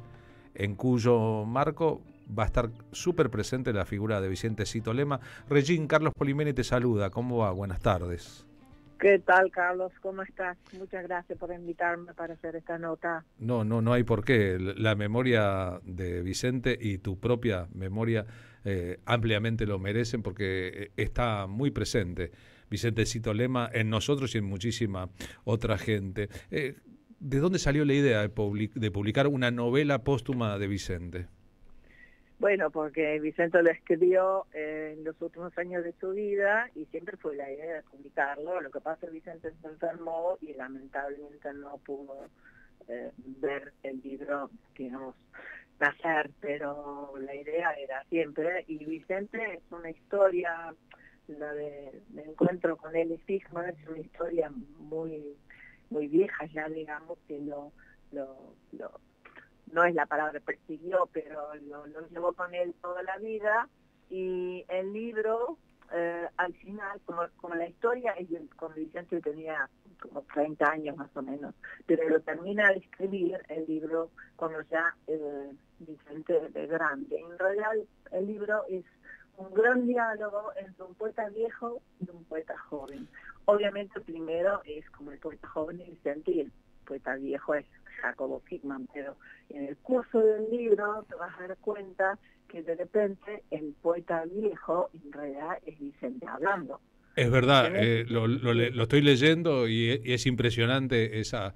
S2: en cuyo marco va a estar súper presente la figura de Vicente Lema. Regín, Carlos Polimeni te saluda. ¿Cómo va? Buenas tardes.
S27: ¿Qué tal, Carlos? ¿Cómo estás? Muchas gracias por invitarme para hacer esta nota.
S2: No hay por qué. La memoria de Vicente y tu propia memoria ampliamente lo merecen, porque está muy presente Vicente Lema en nosotros y en muchísima otra gente. ¿De dónde salió la idea de publicar una novela póstuma de Vicente?
S27: Bueno, porque Vicente lo escribió en los últimos años de su vida y siempre fue la idea de publicarlo. Lo que pasa es que Vicente se enfermó y lamentablemente no pudo ver el libro, digamos, nacer, pero la idea era siempre. Y Vicente es una historia, la de encuentro con él y Fichmann, es una historia muy vieja ya, digamos, que no es la palabra persiguió, pero lo llevó con él toda la vida. Y el libro, al final, como la historia, con Vicente tenía como 30 años más o menos, pero lo termina de escribir el libro cuando ya Vicente es grande. En realidad el libro es un gran diálogo entre un poeta viejo y un poeta joven. Obviamente primero es como el poeta joven es Vicente y el poeta viejo es Jacobo Fickman, pero en el curso del libro te vas a dar cuenta que de repente el poeta viejo en realidad es Vicente hablando.
S2: Es verdad, lo estoy leyendo y es impresionante esa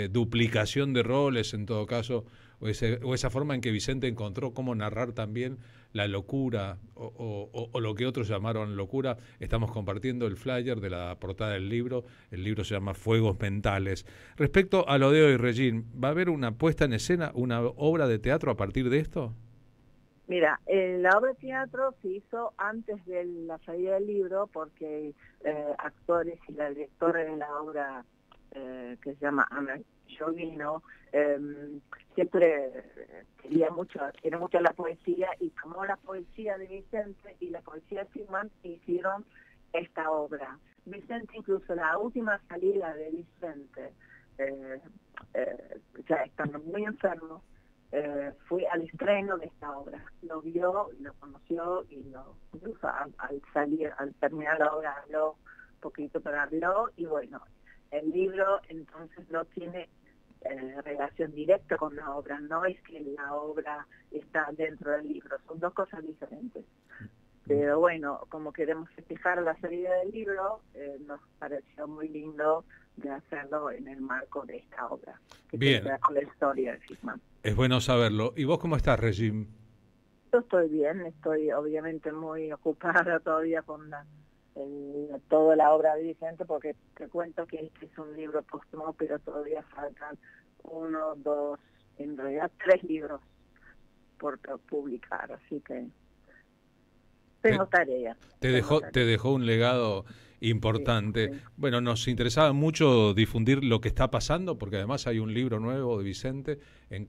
S2: duplicación de roles en todo caso, o esa forma en que Vicente encontró cómo narrar también la locura o lo que otros llamaron locura. Estamos compartiendo el flyer de la portada del libro. El libro se llama Fuegos Mentales. Respecto a lo de hoy, Regín, ¿va a haber una puesta en escena, una obra de teatro a partir de esto?
S27: Mira, la obra de teatro se hizo antes de la salida del libro porque actores y la directora de la obra, que se llama Ana Giovino, siempre quería mucho la poesía y tomó la poesía de Vicente y la poesía de Fickman e hicieron esta obra. Vicente, incluso la última salida de Vicente, ya estando muy enfermo, fue al estreno de esta obra. Lo vio, lo conoció y incluso al terminar la obra habló un poquito, pero habló y bueno, el libro entonces no tiene relación directa con la obra, no es que la obra está dentro del libro, son dos cosas diferentes. Pero bueno, como queremos festejar la salida del libro, nos pareció muy lindo de hacerlo en el marco de esta obra, que tiene que ver con la historia de Fickman.
S2: Es bueno saberlo. ¿Y vos cómo estás, Regín?
S27: Yo estoy bien, estoy obviamente muy ocupada todavía con toda la obra de Vicente, porque te cuento que este es un libro póstumo, pero todavía faltan 1, 2, en realidad 3 libros por publicar, así que tengo tareas.
S2: Te dejó un legado importante. Sí. Bueno, nos interesaba mucho difundir lo que está pasando, porque además hay un libro nuevo de Vicente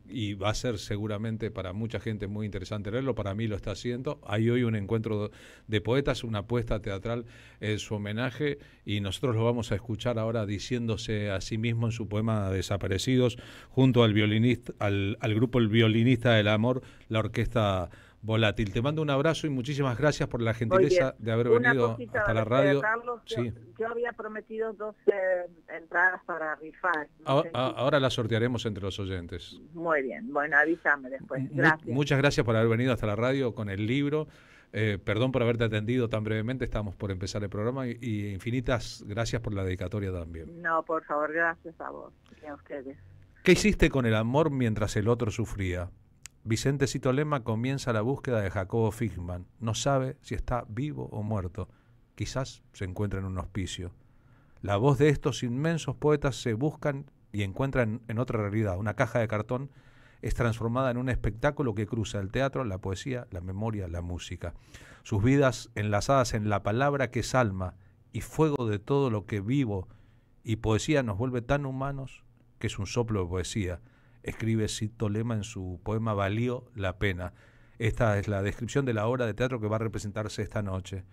S2: y va a ser seguramente para mucha gente muy interesante leerlo. Para mí lo está haciendo. Hay hoy un encuentro de poetas, una apuesta teatral en su homenaje, y nosotros lo vamos a escuchar ahora diciéndose a sí mismo en su poema Desaparecidos, junto al violinista, al grupo El Violinista del Amor, la orquesta Volátil. Te mando un abrazo y muchísimas gracias por la gentileza de haber venido hasta la radio.
S27: Carlos,
S2: sí.
S27: Yo había prometido 2 entradas para rifar.
S2: Ahora las sortearemos entre los oyentes.
S27: Muy bien, bueno, avísame después. Gracias.
S2: Muchas gracias por haber venido hasta la radio con el libro. Perdón por haberte atendido tan brevemente, estamos por empezar el programa y infinitas gracias por la dedicatoria también.
S27: No, por favor, gracias a vos y a ustedes.
S2: ¿Qué hiciste con el amor mientras el otro sufría? Vicente Cito Lema comienza la búsqueda de Jacobo Fickman. No sabe si está vivo o muerto. Quizás se encuentra en un hospicio. La voz de estos inmensos poetas se buscan y encuentran en otra realidad. Una caja de cartón es transformada en un espectáculo que cruza el teatro, la poesía, la memoria, la música. Sus vidas enlazadas en la palabra que es alma y fuego de todo lo que vivo y poesía nos vuelve tan humanos que es un soplo de poesía. Escribe Cito Lema en su poema Valió la pena. Esta es la descripción de la obra de teatro que va a representarse esta noche.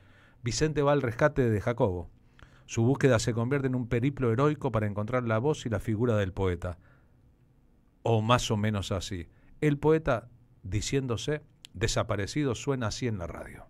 S2: Vicente va al rescate de Jacobo. Su búsqueda se convierte en un periplo heroico para encontrar la voz y la figura del poeta. O más o menos así. El poeta, diciéndose desaparecido, suena así en la radio.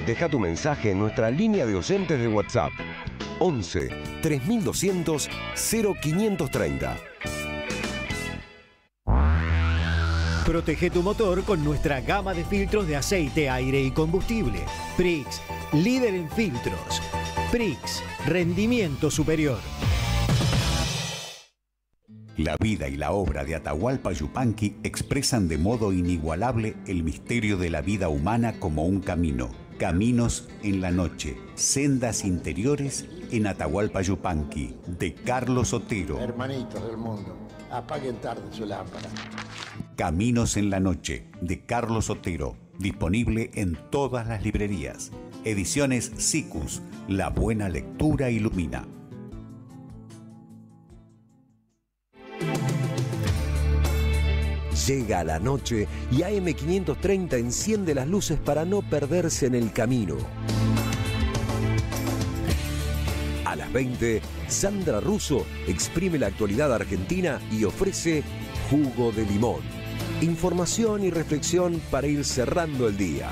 S13: Deja tu mensaje en nuestra línea de oyentes de WhatsApp 11 3200 0530.
S1: Protege tu motor con nuestra gama de filtros de aceite, aire y combustible. Prix, líder en filtros. Prix, rendimiento superior.
S3: La vida y la obra de Atahualpa Yupanqui expresan de modo inigualable el misterio de la vida humana como un camino. Caminos en la noche, sendas interiores en Atahualpa Yupanqui, de Carlos Otero.
S5: Hermanitos del mundo, apaguen tarde su lámpara.
S3: Caminos en la noche, de Carlos Otero, disponible en todas las librerías. Ediciones Sicus, la buena lectura ilumina.
S13: Llega la noche y AM530 enciende las luces para no perderse en el camino. A las 20, Sandra Russo exprime la actualidad argentina y ofrece Jugo de Limón. Información y reflexión para ir cerrando el día.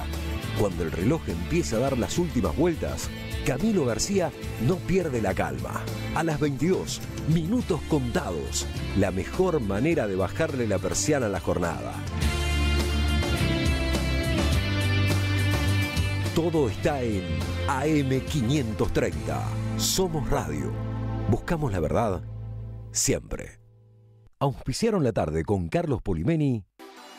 S13: Cuando el reloj empieza a dar las últimas vueltas, Camilo García no pierde la calma. A las 22, minutos contados. La mejor manera de bajarle la persiana a la jornada. Todo está en AM530. Somos radio. Buscamos la verdad siempre. Auspiciaron la tarde con Carlos Polimeni.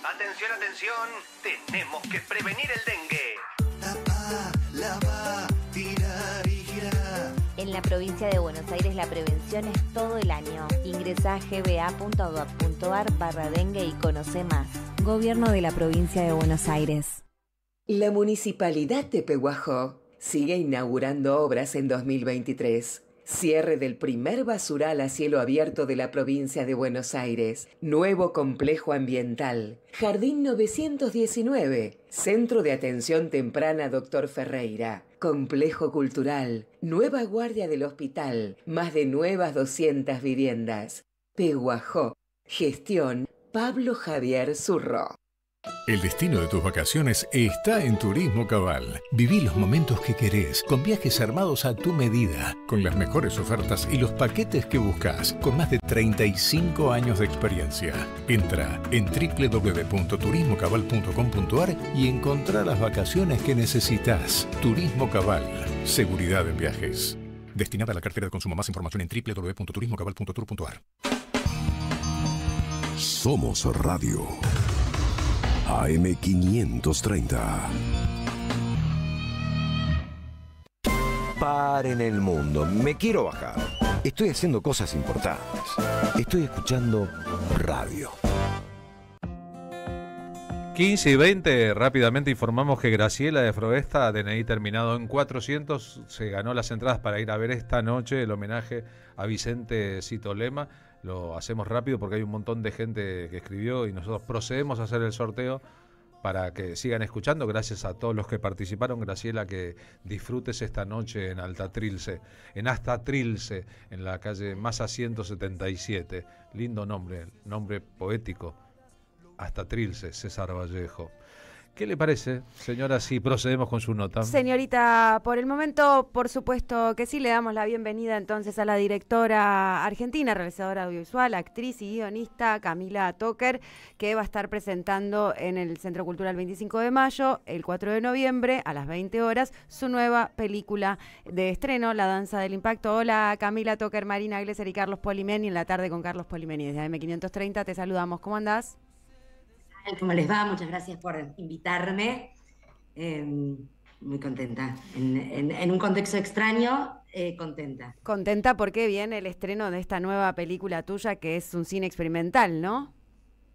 S24: Atención, atención, tenemos que prevenir el dengue.
S25: Tapa, lava, tirar y girar.
S26: En la provincia de Buenos Aires la prevención es todo el año. Ingresa a gba.gov.ar/dengue y conoce más. Gobierno de la provincia de Buenos Aires.
S14: La Municipalidad de Pehuajó sigue inaugurando obras en 2023. Cierre del primer basural a cielo abierto de la provincia de Buenos Aires. Nuevo complejo ambiental. Jardín 919. Centro de Atención Temprana Dr. Ferreira. Complejo cultural. Nueva guardia del hospital. Más de nuevas 200 viviendas. Pehuajó. Gestión Pablo Javier Zurro.
S6: El destino de tus vacaciones está en Turismo Cabal. Viví los momentos que querés, con viajes armados a tu medida, con las mejores ofertas y los paquetes que buscas, con más de 35 años de experiencia. Entra en www.turismocabal.com.ar y encontrá las vacaciones que necesitas. Turismo Cabal, seguridad en viajes. Destinada a la cartera de consumo. Más información en www.turismocabal.tour.ar.
S13: Somos Radio. AM530. Paren el mundo, me quiero bajar. Estoy haciendo cosas importantes. Estoy escuchando radio.
S2: 15 y 20, rápidamente informamos que Graciela de Froesta, DNI terminado en 400, se ganó las entradas para ir a ver esta noche el homenaje a Vicente Citolema. Lo hacemos rápido porque hay un montón de gente que escribió y nosotros procedemos a hacer el sorteo para que sigan escuchando. Gracias a todos los que participaron. Graciela, que disfrutes esta noche en Alta Trilce, en Hasta Trilce, en la calle Massa 177. Lindo nombre, nombre poético. Hasta Trilce, César Vallejo. ¿Qué le parece, señora, si procedemos con su nota?
S7: Señorita, por el momento, por supuesto que sí, le damos la bienvenida entonces a la directora argentina, realizadora audiovisual, actriz y guionista Camila Toker, que va a estar presentando en el Centro Cultural 25 de Mayo, el 4 de noviembre, a las 20 horas, su nueva película de estreno, La Danza del Impacto. Hola, Camila Toker, Marina Glesser y Carlos Polimeni, en la tarde con Carlos Polimeni. Desde AM530 te saludamos. ¿Cómo andás?
S8: ¿Cómo les va? Muchas gracias por invitarme. Muy contenta. En un contexto extraño, contenta.
S7: Contenta porque viene el estreno de esta nueva película tuya, que es un cine experimental, ¿no?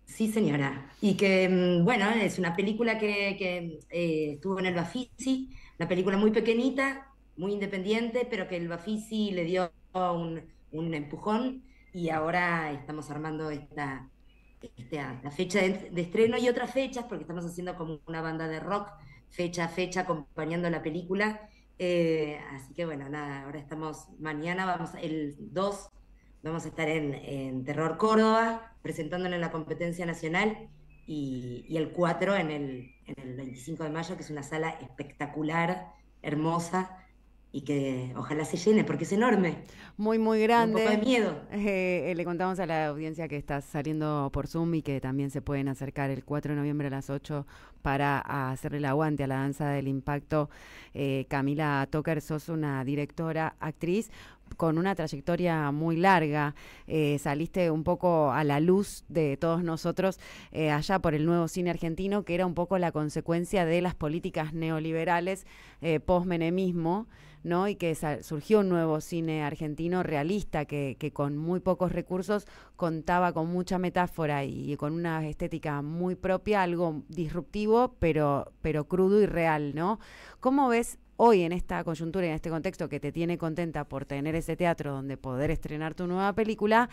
S8: Sí, señora. Y que, bueno, es una película que estuvo en el Bafisi, una película muy pequeñita, muy independiente, pero que el Bafisi le dio un empujón y ahora estamos armando la fecha de estreno y otras fechas, porque estamos haciendo como una banda de rock, fecha a fecha, acompañando la película. Así que bueno, nada, ahora mañana el 2, vamos a estar en Terror Córdoba, presentándola en la competencia nacional, y el 4 en el 25 de mayo, que es una sala espectacular, hermosa, y que ojalá se llene, porque es enorme.
S7: Muy, muy grande.
S8: Un poco de miedo.
S7: Le contamos a la audiencia que está saliendo por Zoom y que también se pueden acercar el 4 de noviembre a las 8 para hacerle el aguante a la danza del impacto. Camila Toker, sos una directora, actriz, con una trayectoria muy larga. Saliste un poco a la luz de todos nosotros allá por el nuevo cine argentino, que era un poco la consecuencia de las políticas neoliberales post-menemismo, ¿no? Y que surgió un nuevo cine argentino realista que con muy pocos recursos contaba con mucha metáfora y con una estética muy propia, algo disruptivo, pero crudo y real, ¿no? ¿Cómo ves hoy en esta coyuntura y en este contexto que te tiene contenta por tener ese teatro donde poder estrenar tu nueva película,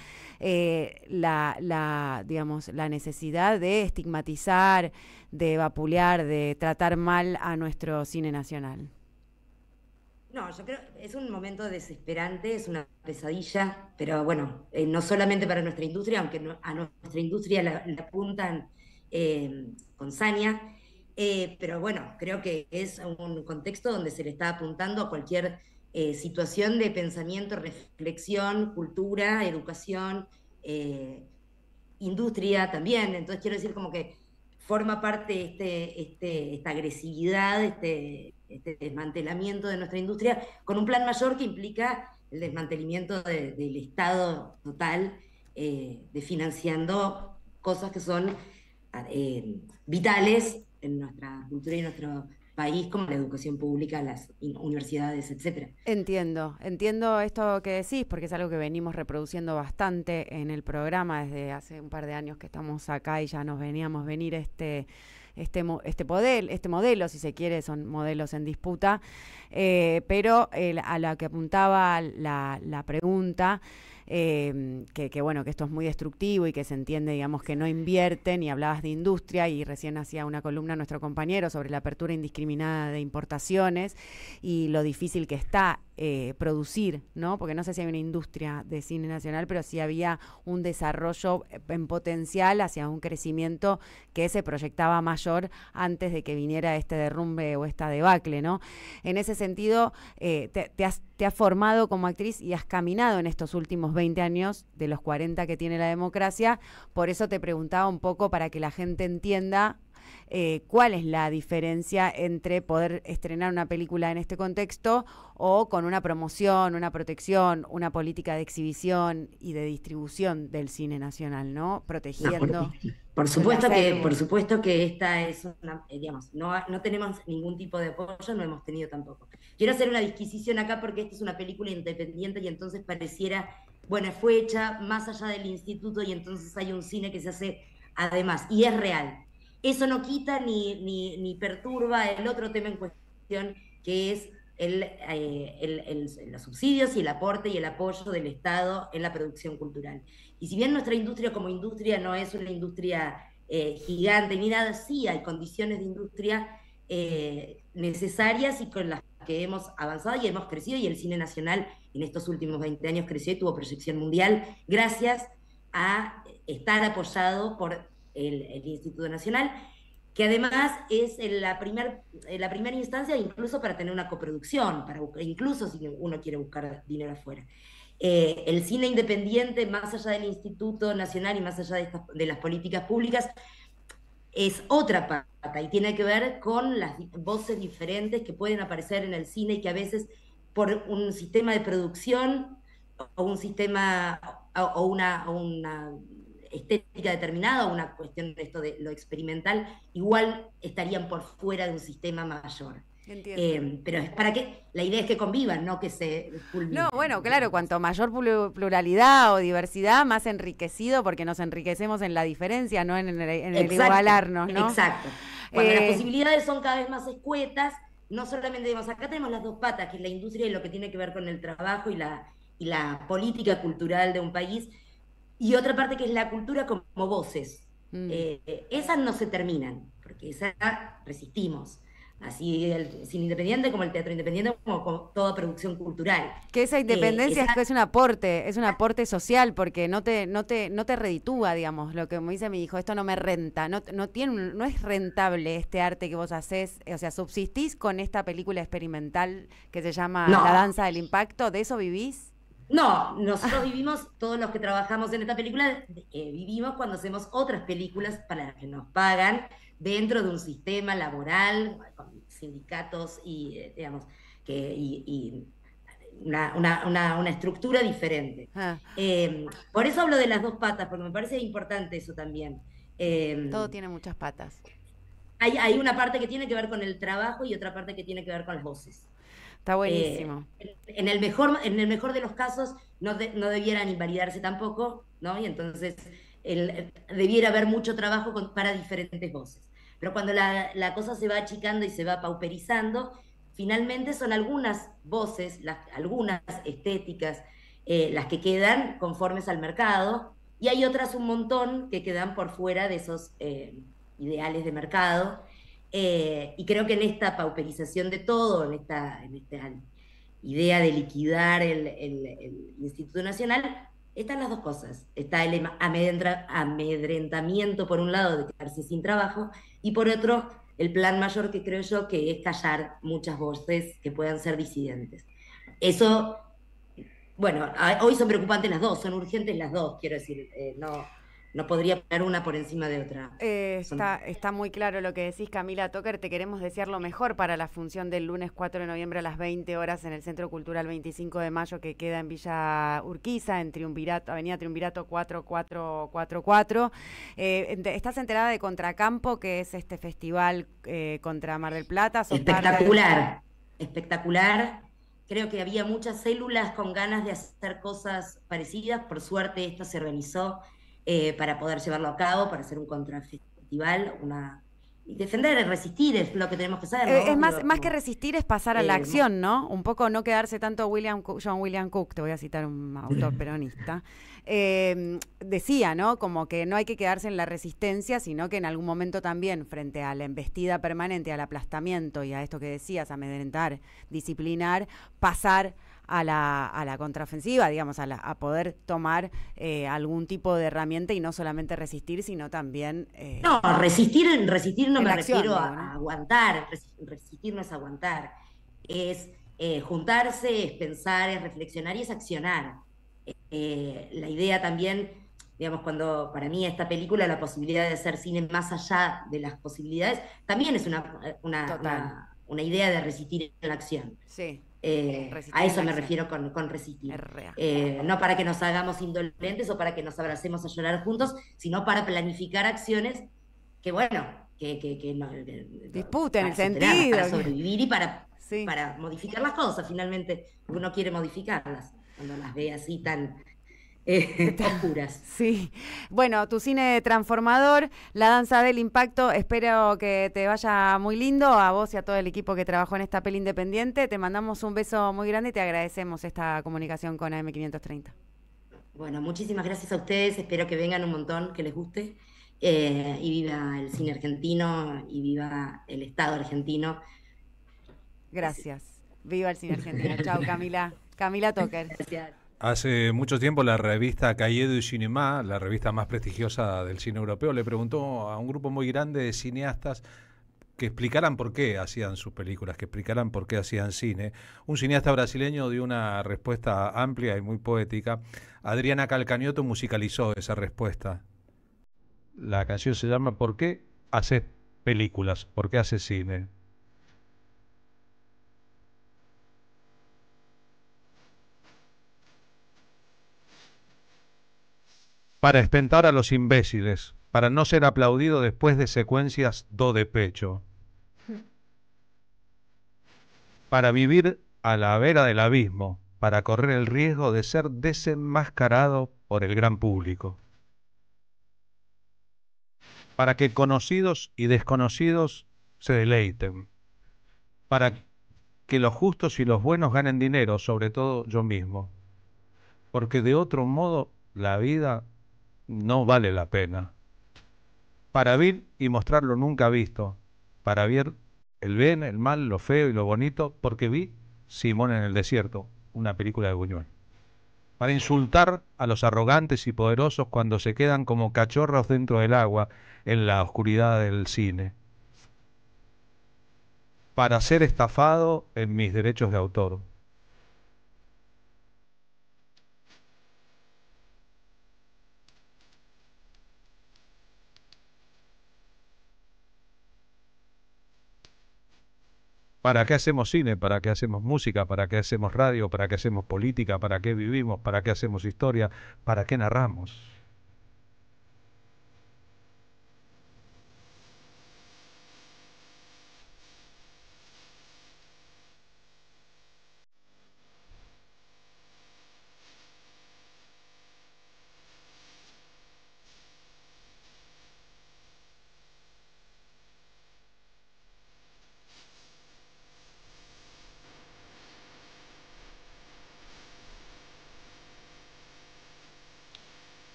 S7: digamos, la necesidad de estigmatizar, de vapulear, de tratar mal a nuestro cine nacional?
S8: No, yo creo que es un momento desesperante, es una pesadilla, pero bueno, no solamente para nuestra industria, aunque a nuestra industria la apuntan con saña, pero bueno, creo que es un contexto donde se le está apuntando a cualquier situación de pensamiento, reflexión, cultura, educación, industria también. Entonces quiero decir como que forma parte esta agresividad, este desmantelamiento de nuestra industria, con un plan mayor que implica el desmantelamiento del Estado total, de financiando cosas que son vitales en nuestra cultura y nuestro país, como la educación pública, las universidades, etcétera. Entiendo
S7: esto que decís, porque es algo que venimos reproduciendo bastante en el programa desde hace un par de años que estamos acá y ya nos veníamos venir este modelo, si se quiere, son modelos en disputa, pero a la que apuntaba la pregunta, que bueno, que esto es muy destructivo y que se entiende, digamos, que no invierten, y hablabas de industria, y recién hacía una columna nuestro compañero sobre la apertura indiscriminada de importaciones y lo difícil que está producir, ¿no? Porque no sé si hay una industria de cine nacional, pero sí había un desarrollo en potencial hacia un crecimiento que se proyectaba mayor antes de que viniera este derrumbe o esta debacle, ¿no? En ese sentido, te has formado como actriz y has caminado en estos últimos 20 años de los 40 que tiene la democracia. Por eso te preguntaba un poco para que la gente entienda cuál es la diferencia entre poder estrenar una película en este contexto o con una promoción, una protección, una política de exhibición y de distribución del cine nacional, ¿no? Protegiendo.
S8: Por supuesto que esta es una, digamos, no tenemos ningún tipo de apoyo, no hemos tenido tampoco. Quiero hacer una disquisición acá porque esta es una película independiente y entonces pareciera, bueno, fue hecha más allá del instituto y entonces hay un cine que se hace además, y es real. Eso no quita ni perturba el otro tema en cuestión, que es los subsidios y el aporte y el apoyo del Estado en la producción cultural. Y si bien nuestra industria como industria no es una industria gigante ni nada, sí hay condiciones de industria necesarias y con las que hemos avanzado y hemos crecido, y el cine nacional en estos últimos 20 años creció y tuvo proyección mundial gracias a estar apoyado por el Instituto Nacional, que además es la primera instancia incluso para tener una coproducción, incluso si uno quiere buscar dinero afuera. El cine independiente, más allá del Instituto Nacional y más allá de las políticas públicas, es otra pata y tiene que ver con las voces diferentes que pueden aparecer en el cine y que a veces por un sistema de producción o un sistema o una estética determinada o una cuestión de esto de lo experimental, igual estarían por fuera de un sistema mayor. Pero es para que la idea es que convivan, no que se culminen.
S7: No, bueno, claro, cuanto mayor pluralidad o diversidad, más enriquecido, porque nos enriquecemos en la diferencia, no en el igualarnos, ¿no?
S8: Exacto. Cuando las posibilidades son cada vez más escuetas, no solamente digamos, acá tenemos las dos patas, que es la industria y lo que tiene que ver con el trabajo y la política cultural de un país, y otra parte que es la cultura como voces. Esas no se terminan, porque esas resistimos así el cine independiente como el teatro independiente, como toda producción cultural.
S7: Que esa independencia es un aporte social, porque no te reditúa, digamos, lo que me dice mi hijo, esto no me renta, no es rentable este arte que vos hacés, o sea, subsistís con esta película experimental que se llama La danza del impacto, ¿de eso vivís?
S8: No, nosotros vivimos, todos los que trabajamos en esta película, vivimos cuando hacemos otras películas para las que nos pagan dentro de un sistema laboral, con sindicatos y, digamos, una estructura diferente. Por eso hablo de las dos patas, porque me parece importante eso también.
S7: Todo tiene muchas patas.
S8: Hay una parte que tiene que ver con el trabajo y otra parte que tiene que ver con las voces.
S7: Está buenísimo.
S8: En el mejor de los casos no debieran invalidarse tampoco, ¿no? Y entonces debiera haber mucho trabajo para diferentes voces. Pero cuando la cosa se va achicando y se va pauperizando, finalmente son algunas voces, algunas estéticas, las que quedan conformes al mercado, y hay otras un montón que quedan por fuera de esos ideales de mercado. Y creo que en esta pauperización de todo, en esta idea de liquidar el Instituto Nacional, están las dos cosas. Está el amedrentamiento, por un lado, de quedarse sin trabajo, y por otro, el plan mayor que creo yo que es callar muchas voces que puedan ser disidentes. Eso, bueno, hoy son preocupantes las dos, son urgentes las dos, quiero decir, no podría poner una por encima de otra.
S7: Está muy claro lo que decís, Camila Toker. Te queremos desear lo mejor para la función del lunes 4 de noviembre a las 20 horas en el Centro Cultural 25 de Mayo, que queda en Villa Urquiza, en Avenida Triunvirato 4444. ¿Estás enterada de Contracampo, que es este festival contra Mar del Plata?
S8: Espectacular. Creo que había muchas células con ganas de hacer cosas parecidas. Por suerte esto se organizó para poder llevarlo a cabo, para hacer un contrafestival, y defender, resistir es lo que tenemos que hacer, ¿no?
S7: Es más que resistir, es pasar a la acción, ¿no? Un poco no quedarse tanto John William Cook, te voy a citar un autor peronista, decía, ¿no? Como que no hay que quedarse en la resistencia, sino que en algún momento también, frente a la embestida permanente, al aplastamiento y a esto que decías, amedrentar, disciplinar, pasar a la contraofensiva, digamos, a poder tomar algún tipo de herramienta y no solamente resistir, sino también...
S8: resistir no me refiero a aguantar, resistir no es aguantar, es juntarse, es pensar, es reflexionar y es accionar. La idea también, digamos, cuando para mí esta película, la posibilidad de hacer cine más allá de las posibilidades, también es una idea de resistir en la acción.
S7: Sí.
S8: A eso me refiero con resistir. No para que nos hagamos indolentes o para que nos abracemos a llorar juntos, sino para planificar acciones que, bueno, que no,
S7: disputen el sentido.
S8: Para sobrevivir y para modificar las cosas, finalmente. Uno quiere modificarlas cuando las ve así tan... oscuras.
S7: Sí. Bueno, tu cine transformador, La danza del impacto, espero que te vaya muy lindo, a vos y a todo el equipo que trabajó en esta peli independiente. Te mandamos un beso muy grande y te agradecemos esta comunicación con AM530.
S8: Bueno, muchísimas gracias a ustedes, espero que vengan un montón, que les guste, y viva el cine argentino y viva el Estado argentino.
S7: Gracias. Viva el cine argentino. Chao, Camila. Camila Toker.
S8: Gracias.
S2: Hace mucho tiempo la revista Cahiers du Cinéma, la revista más prestigiosa del cine europeo, le preguntó a un grupo muy grande de cineastas que explicaran por qué hacían sus películas, que explicaran por qué hacían cine. Un cineasta brasileño dio una respuesta amplia y muy poética. Adriana Calcañoto musicalizó esa respuesta. La canción se llama ¿Por qué haces películas? ¿Por qué haces cine? Para espantar a los imbéciles, para no ser aplaudido después de secuencias de pecho. Para vivir a la vera del abismo, para correr el riesgo de ser desenmascarado por el gran público. Para que conocidos y desconocidos se deleiten. Para que los justos y los buenos ganen dinero, sobre todo yo mismo. Porque de otro modo la vida no vale la pena. Para ver y mostrar lo nunca visto, para ver el bien, el mal, lo feo y lo bonito, porque vi Simón en el desierto, una película de Buñuel. Para insultar a los arrogantes y poderosos cuando se quedan como cachorros dentro del agua en la oscuridad del cine. Para ser estafado en mis derechos de autor. ¿Para qué hacemos cine? ¿Para qué hacemos música? ¿Para qué hacemos radio? ¿Para qué hacemos política? ¿Para qué vivimos? ¿Para qué hacemos historia? ¿Para qué narramos?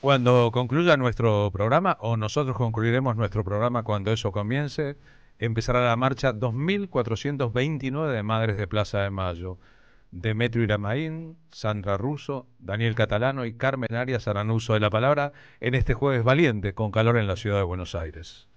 S2: Cuando concluya nuestro programa, o nosotros concluiremos nuestro programa cuando eso comience, empezará la marcha 2429 de Madres de Plaza de Mayo. Demetrio Iramaín, Sandra Russo, Daniel Catalano y Carmen Arias harán uso de la palabra en este jueves valiente con calor en la ciudad de Buenos Aires.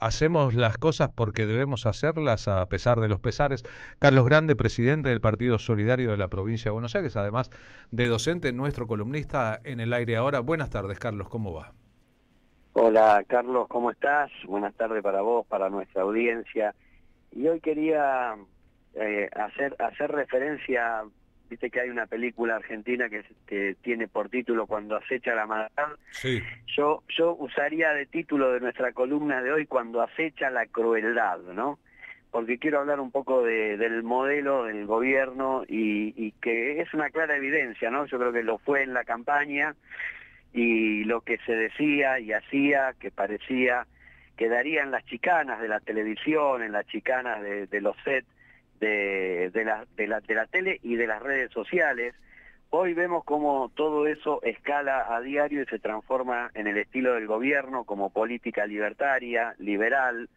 S2: Hacemos las cosas porque debemos hacerlas a pesar de los pesares. Carlos Grande, presidente del Partido Solidario de la provincia de Buenos Aires, además de docente, nuestro columnista en El Aire Ahora. Buenas tardes, Carlos, ¿cómo va?
S9: Hola, Carlos, ¿cómo estás? Buenas tardes para vos, para nuestra audiencia. Y hoy quería hacer referencia, viste que hay una película argentina que tiene por título Cuando acecha la maldad.
S2: Sí.
S9: Yo usaría de título de nuestra columna de hoy Cuando acecha la crueldad, ¿no? Porque quiero hablar un poco del modelo del gobierno y que es una clara evidencia, ¿no? Yo creo que lo fue en la campaña y lo que se decía y hacía, que parecía que darían las chicanas de la televisión, en las chicanas de los sets de la tele y de las redes sociales. Hoy vemos cómo todo eso escala a diario y se transforma en el estilo del gobierno como política libertaria, liberal.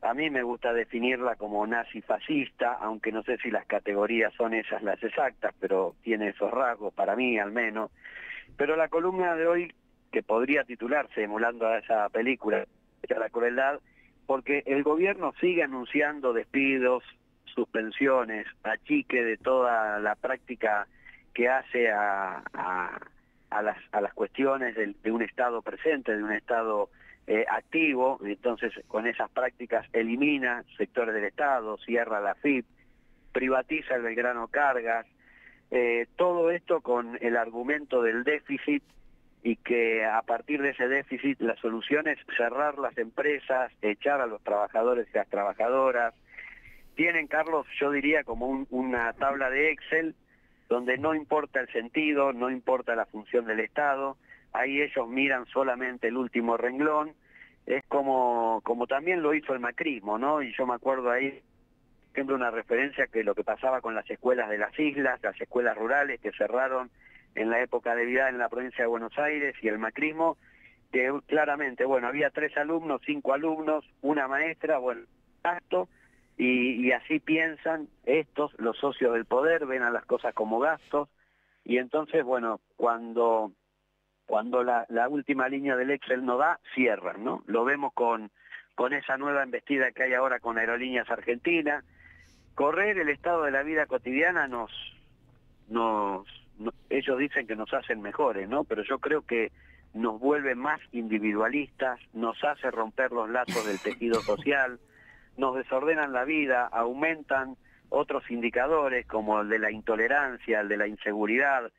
S9: A mí me gusta definirla como nazi-fascista, aunque no sé si las categorías son esas las exactas, pero tiene esos rasgos, para mí al menos. Pero la columna de hoy, que podría titularse emulando a esa película, La crueldad, porque el gobierno sigue anunciando despidos, suspensiones, achique de toda la práctica que hace a las cuestiones de un Estado presente, de un Estado activo. Entonces con esas prácticas elimina sectores del Estado, cierra la FIP, privatiza el Belgrano Cargas, todo esto con el argumento del déficit y que a partir de ese déficit la solución es cerrar las empresas, echar a los trabajadores y las trabajadoras. Tienen, Carlos, yo diría como una tabla de Excel donde no importa el sentido, no importa la función del Estado, ahí ellos miran solamente el último renglón. Es como también lo hizo el macrismo, ¿no? Y yo me acuerdo ahí, por ejemplo, una referencia que lo que pasaba con las escuelas de las islas, las escuelas rurales que cerraron en la época de Vidal en la provincia de Buenos Aires, y el macrismo, que claramente, bueno, había 3 alumnos, 5 alumnos, una maestra, bueno, gasto, y así piensan estos, los socios del poder, ven a las cosas como gastos, y entonces, bueno, cuando la última línea del Excel no da, cierran, ¿no? Lo vemos con esa nueva embestida que hay ahora con Aerolíneas Argentinas. Correr el estado de la vida cotidiana ellos dicen que nos hacen mejores, ¿no? Pero yo creo que nos vuelve más individualistas, nos hace romper los lazos del tejido social, nos desordenan la vida, aumentan otros indicadores como el de la intolerancia, el de la inseguridad.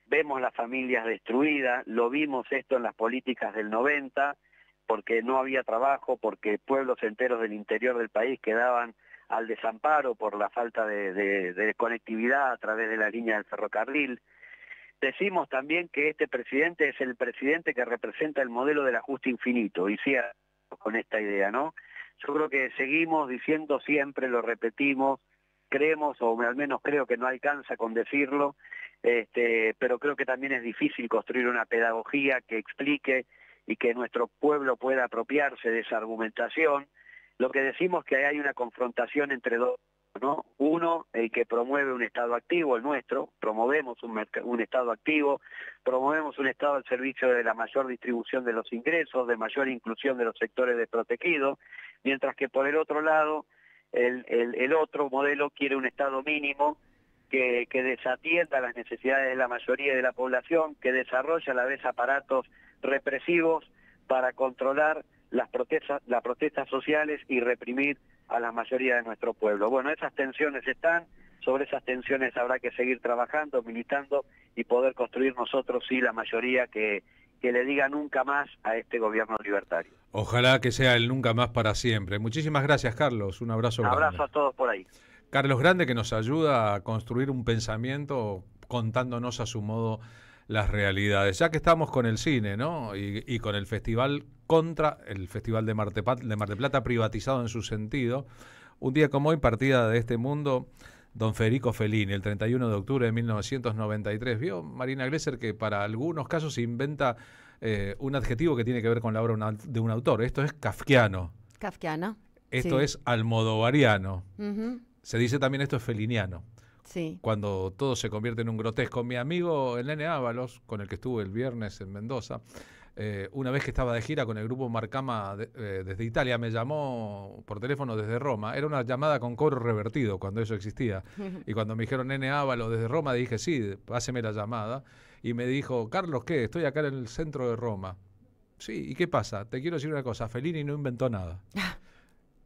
S9: Vemos las familias destruidas, lo vimos esto en las políticas del 90, porque no había trabajo, porque pueblos enteros del interior del país quedaban al desamparo por la falta de conectividad a través de la línea del ferrocarril. Decimos también que este presidente es el presidente que representa el modelo del ajuste infinito, y cierro con esta idea, ¿no? Yo creo que seguimos diciendo siempre, lo repetimos, creemos, o al menos creo que no alcanza con decirlo, pero creo que también es difícil construir una pedagogía que explique y que nuestro pueblo pueda apropiarse de esa argumentación. Lo que decimos que hay una confrontación entre dos, ¿no? Uno, el que promueve un Estado activo, el nuestro, promovemos un Estado activo, promovemos un Estado al servicio de la mayor distribución de los ingresos, de mayor inclusión de los sectores desprotegidos, mientras que por el otro lado, el otro modelo quiere un Estado mínimo que desatienda las necesidades de la mayoría de la población, que desarrolla a la vez aparatos represivos para controlar las protestas sociales y reprimir a la mayoría de nuestro pueblo. Bueno, esas tensiones están, sobre esas tensiones habrá que seguir trabajando, militando y poder construir nosotros, sí, la mayoría que le diga nunca más a este gobierno libertario.
S2: Ojalá que sea el nunca más para siempre. Muchísimas gracias, Carlos. Un abrazo grande.
S9: Un abrazo a todos por ahí.
S2: Carlos Grande, que nos ayuda a construir un pensamiento contándonos a su modo las realidades. Ya que estamos con el cine, ¿no? Y con el festival contra el Festival de Mar del Plata privatizado en su sentido, un día como hoy, partida de este mundo, don Federico Fellini, el 31 de octubre de 1993. Vio, Marina Glesser, que para algunos casos se inventa un adjetivo que tiene que ver con la obra de un autor. Esto es kafkiano.
S7: Kafkiano.
S2: Esto
S7: sí.
S2: es almodovariano.
S7: Uh-huh.
S2: Se dice también esto es feliniano.
S7: Sí.
S2: Cuando todo se convierte en un grotesco. Mi amigo el Nene Ábalos, con el que estuve el viernes en Mendoza, una vez que estaba de gira con el grupo Marcama desde Italia, me llamó por teléfono desde Roma. Era una llamada con cobro revertido cuando eso existía. Y cuando me dijeron Nene Ábalos desde Roma, dije, sí, páseme la llamada. Y me dijo, Carlos, ¿qué? Estoy acá en el centro de Roma. Sí, ¿y qué pasa? Te quiero decir una cosa, Fellini no inventó nada.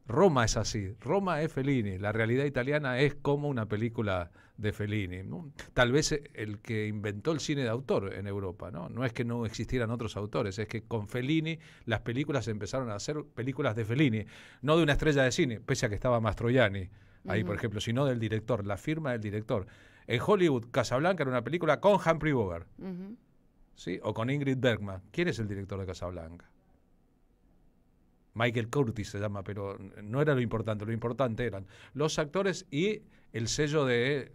S2: Roma es así, Roma es Fellini, la realidad italiana es como una película de Fellini, ¿no? Tal vez el que inventó el cine de autor en Europa, ¿no? No es que no existieran otros autores, es que con Fellini las películas empezaron a ser películas de Fellini, no de una estrella de cine, pese a que estaba Mastroianni ahí, por ejemplo, sino del director, la firma del director. En Hollywood, Casablanca era una película con Humphrey Bogart, ¿sí? O con Ingrid Bergman. ¿Quién es el director de Casablanca? Michael Curtis se llama, pero no era lo importante eran los actores y el sello de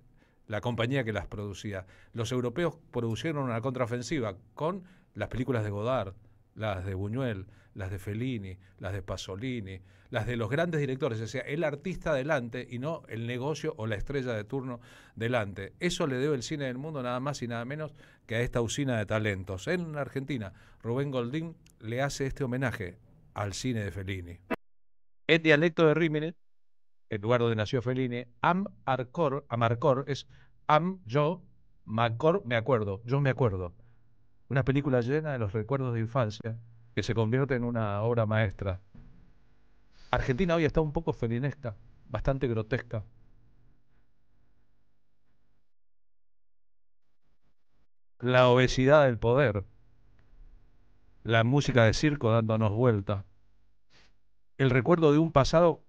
S2: la compañía que las producía. Los europeos produjeron una contraofensiva con las películas de Godard, las de Buñuel, las de Fellini, las de Pasolini, las de los grandes directores, o sea, el artista delante y no el negocio o la estrella de turno delante. Eso le debe el cine del mundo nada más y nada menos que a esta usina de talentos. En Argentina, Rubén Goldín le hace este homenaje al cine de Fellini. En dialecto de Rímini, el lugar donde nació Fellini, Amarcor es yo, Macor, me acuerdo, yo me acuerdo. Una película llena de los recuerdos de infancia que se convierte en una obra maestra. Argentina hoy está un poco felinesca, bastante grotesca. La obesidad del poder, la música de circo dándonos vuelta, el recuerdo de un pasado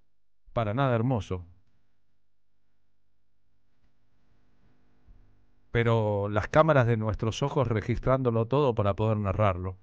S2: para nada hermoso. Pero las cámaras de nuestros ojos registrándolo todo para poder narrarlo.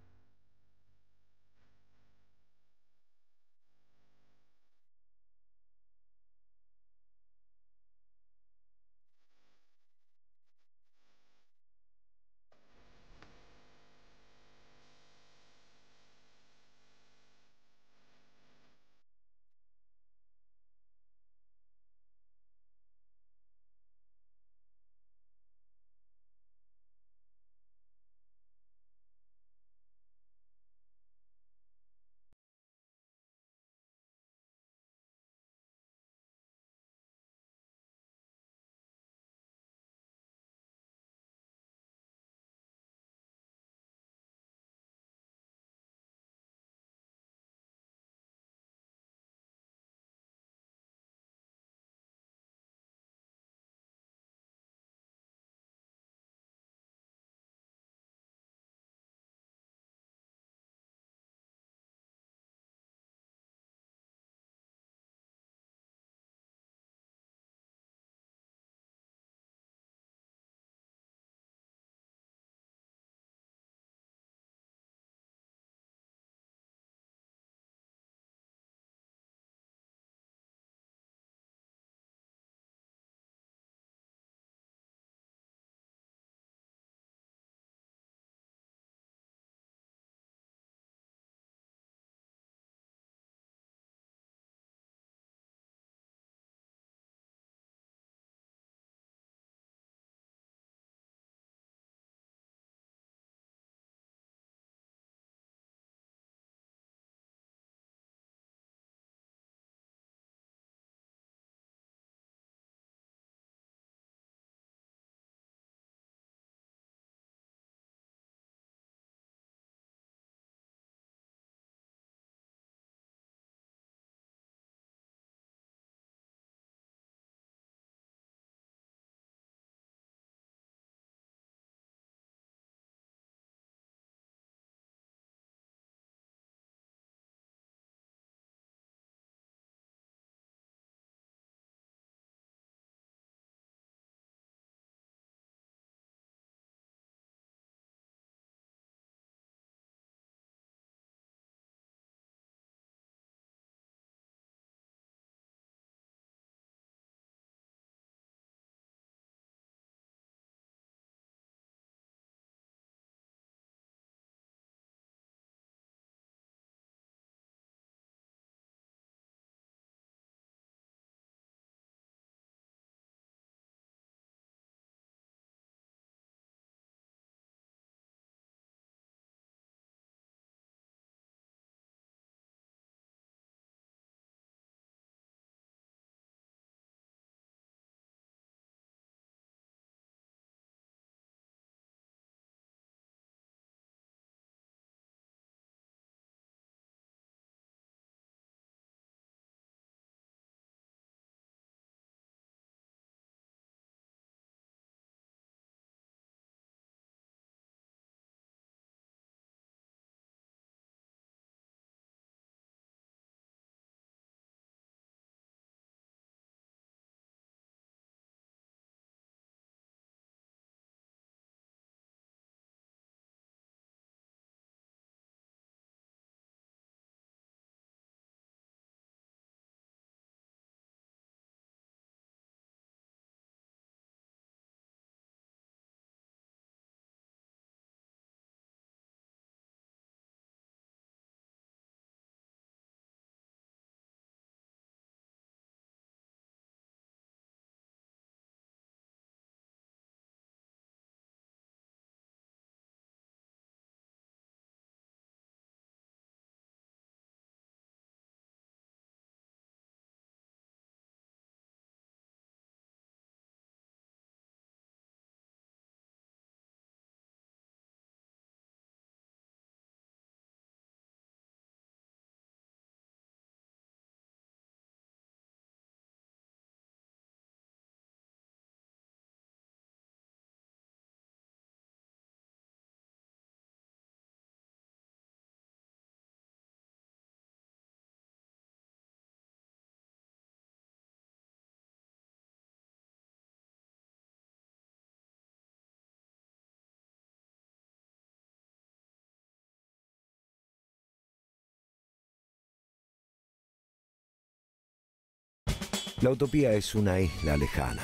S13: La utopía es una isla lejana.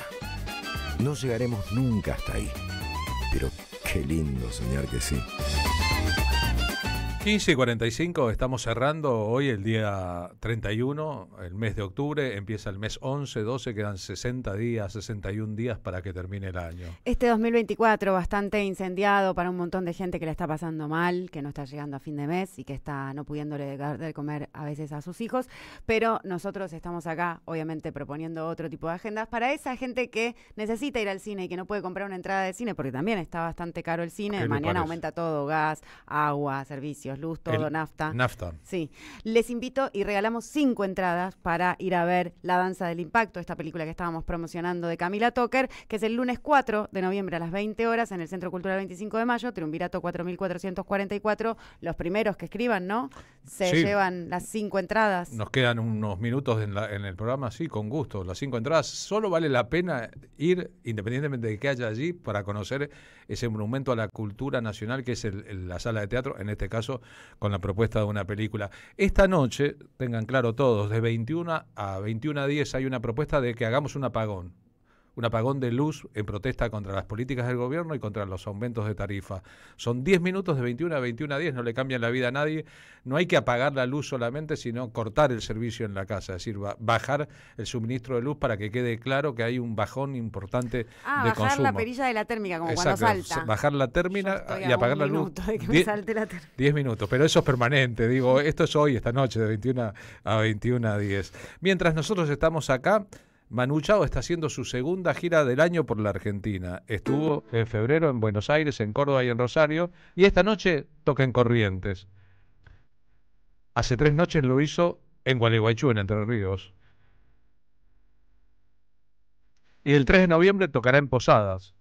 S13: No llegaremos nunca hasta ahí. Pero qué lindo soñar que sí.
S2: 15:45, estamos cerrando hoy el día 31, el mes de octubre, empieza el mes 11, 12, quedan 60 días, 61 días para que termine el año.
S7: Este 2024 bastante incendiado para un montón de gente que la está pasando mal, que no está llegando a fin de mes y que está no pudiéndole dar de comer a veces a sus hijos, pero nosotros estamos acá, obviamente, proponiendo otro tipo de agendas para esa gente que necesita ir al cine y que no puede comprar una entrada de cine, porque también está bastante caro el cine, mañana aumenta todo, gas, agua, servicios, luz, todo, nafta. Sí. Les invito y regalamos 5 entradas para ir a ver La Danza del Impacto, esta película que estábamos promocionando de Camila Toker, que es el lunes 4 de noviembre a las 20 horas en el Centro Cultural 25 de Mayo, Triunvirato 4444. Los primeros que escriban, ¿no? Se llevan las 5 entradas.
S2: Nos quedan unos minutos en el programa, sí, con gusto. Las 5 entradas. Solo vale la pena ir, independientemente de que haya allí, para conocer ese monumento a la cultura nacional que es la sala de teatro, en este caso con la propuesta de una película. Esta noche, tengan claro todos, de 21 a 21:10 hay una propuesta de que hagamos un apagón de luz en protesta contra las políticas del gobierno y contra los aumentos de tarifa. Son 10 minutos de 21 a 21:10, no le cambian la vida a nadie. No hay que apagar la luz solamente, sino cortar el servicio en la casa, es decir, bajar el suministro de luz para que quede claro que hay un bajón importante de
S7: bajar
S2: consumo.
S7: Bajar la perilla de la térmica, como cuando salta.
S2: Bajar la térmica y apagar la luz.
S7: De que me salte la
S2: 10 minutos, pero eso es permanente, digo, esto es hoy, esta noche, de 21 a 21:10. Mientras nosotros estamos acá, Manu Chao está haciendo su segunda gira del año por la Argentina. Estuvo en febrero en Buenos Aires, en Córdoba y en Rosario, y esta noche toca en Corrientes. Hace 3 noches lo hizo en Gualeguaychú, en Entre Ríos. Y el 3 de noviembre tocará en Posadas.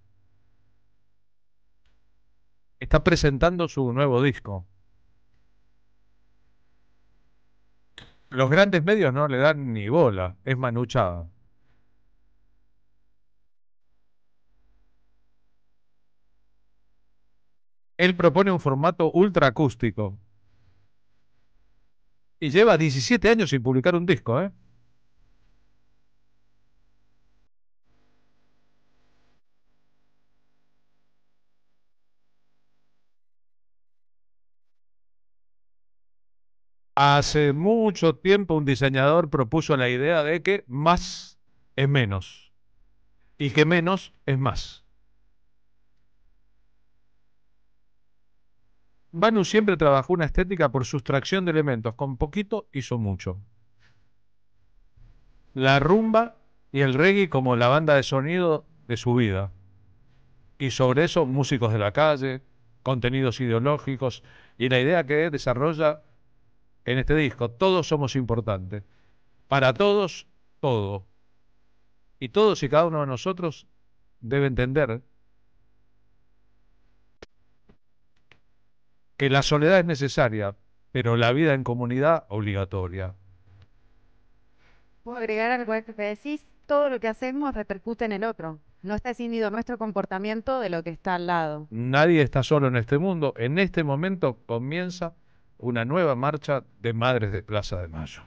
S2: Está presentando su nuevo disco. Los grandes medios no le dan ni bola, es Manu Chao. Él propone un formato ultra acústico. Y lleva 17 años sin publicar un disco, ¿eh? Hace mucho tiempo un diseñador propuso la idea de que más es menos y que menos es más. Manu siempre trabajó una estética por sustracción de elementos, con poquito hizo mucho. La rumba y el reggae como la banda de sonido de su vida. Y sobre eso músicos de la calle, contenidos ideológicos y la idea que desarrolla en este disco. Todos somos importantes. Para todos, todo. Y todos y cada uno de nosotros debe entender que la soledad es necesaria, pero la vida en comunidad obligatoria.
S7: ¿Puedo agregar algo a esto que decís? Todo lo que hacemos repercute en el otro. No está decidido nuestro comportamiento de lo que está al lado.
S2: Nadie está solo en este mundo. En este momento comienza una nueva marcha de Madres de Plaza de Mayo.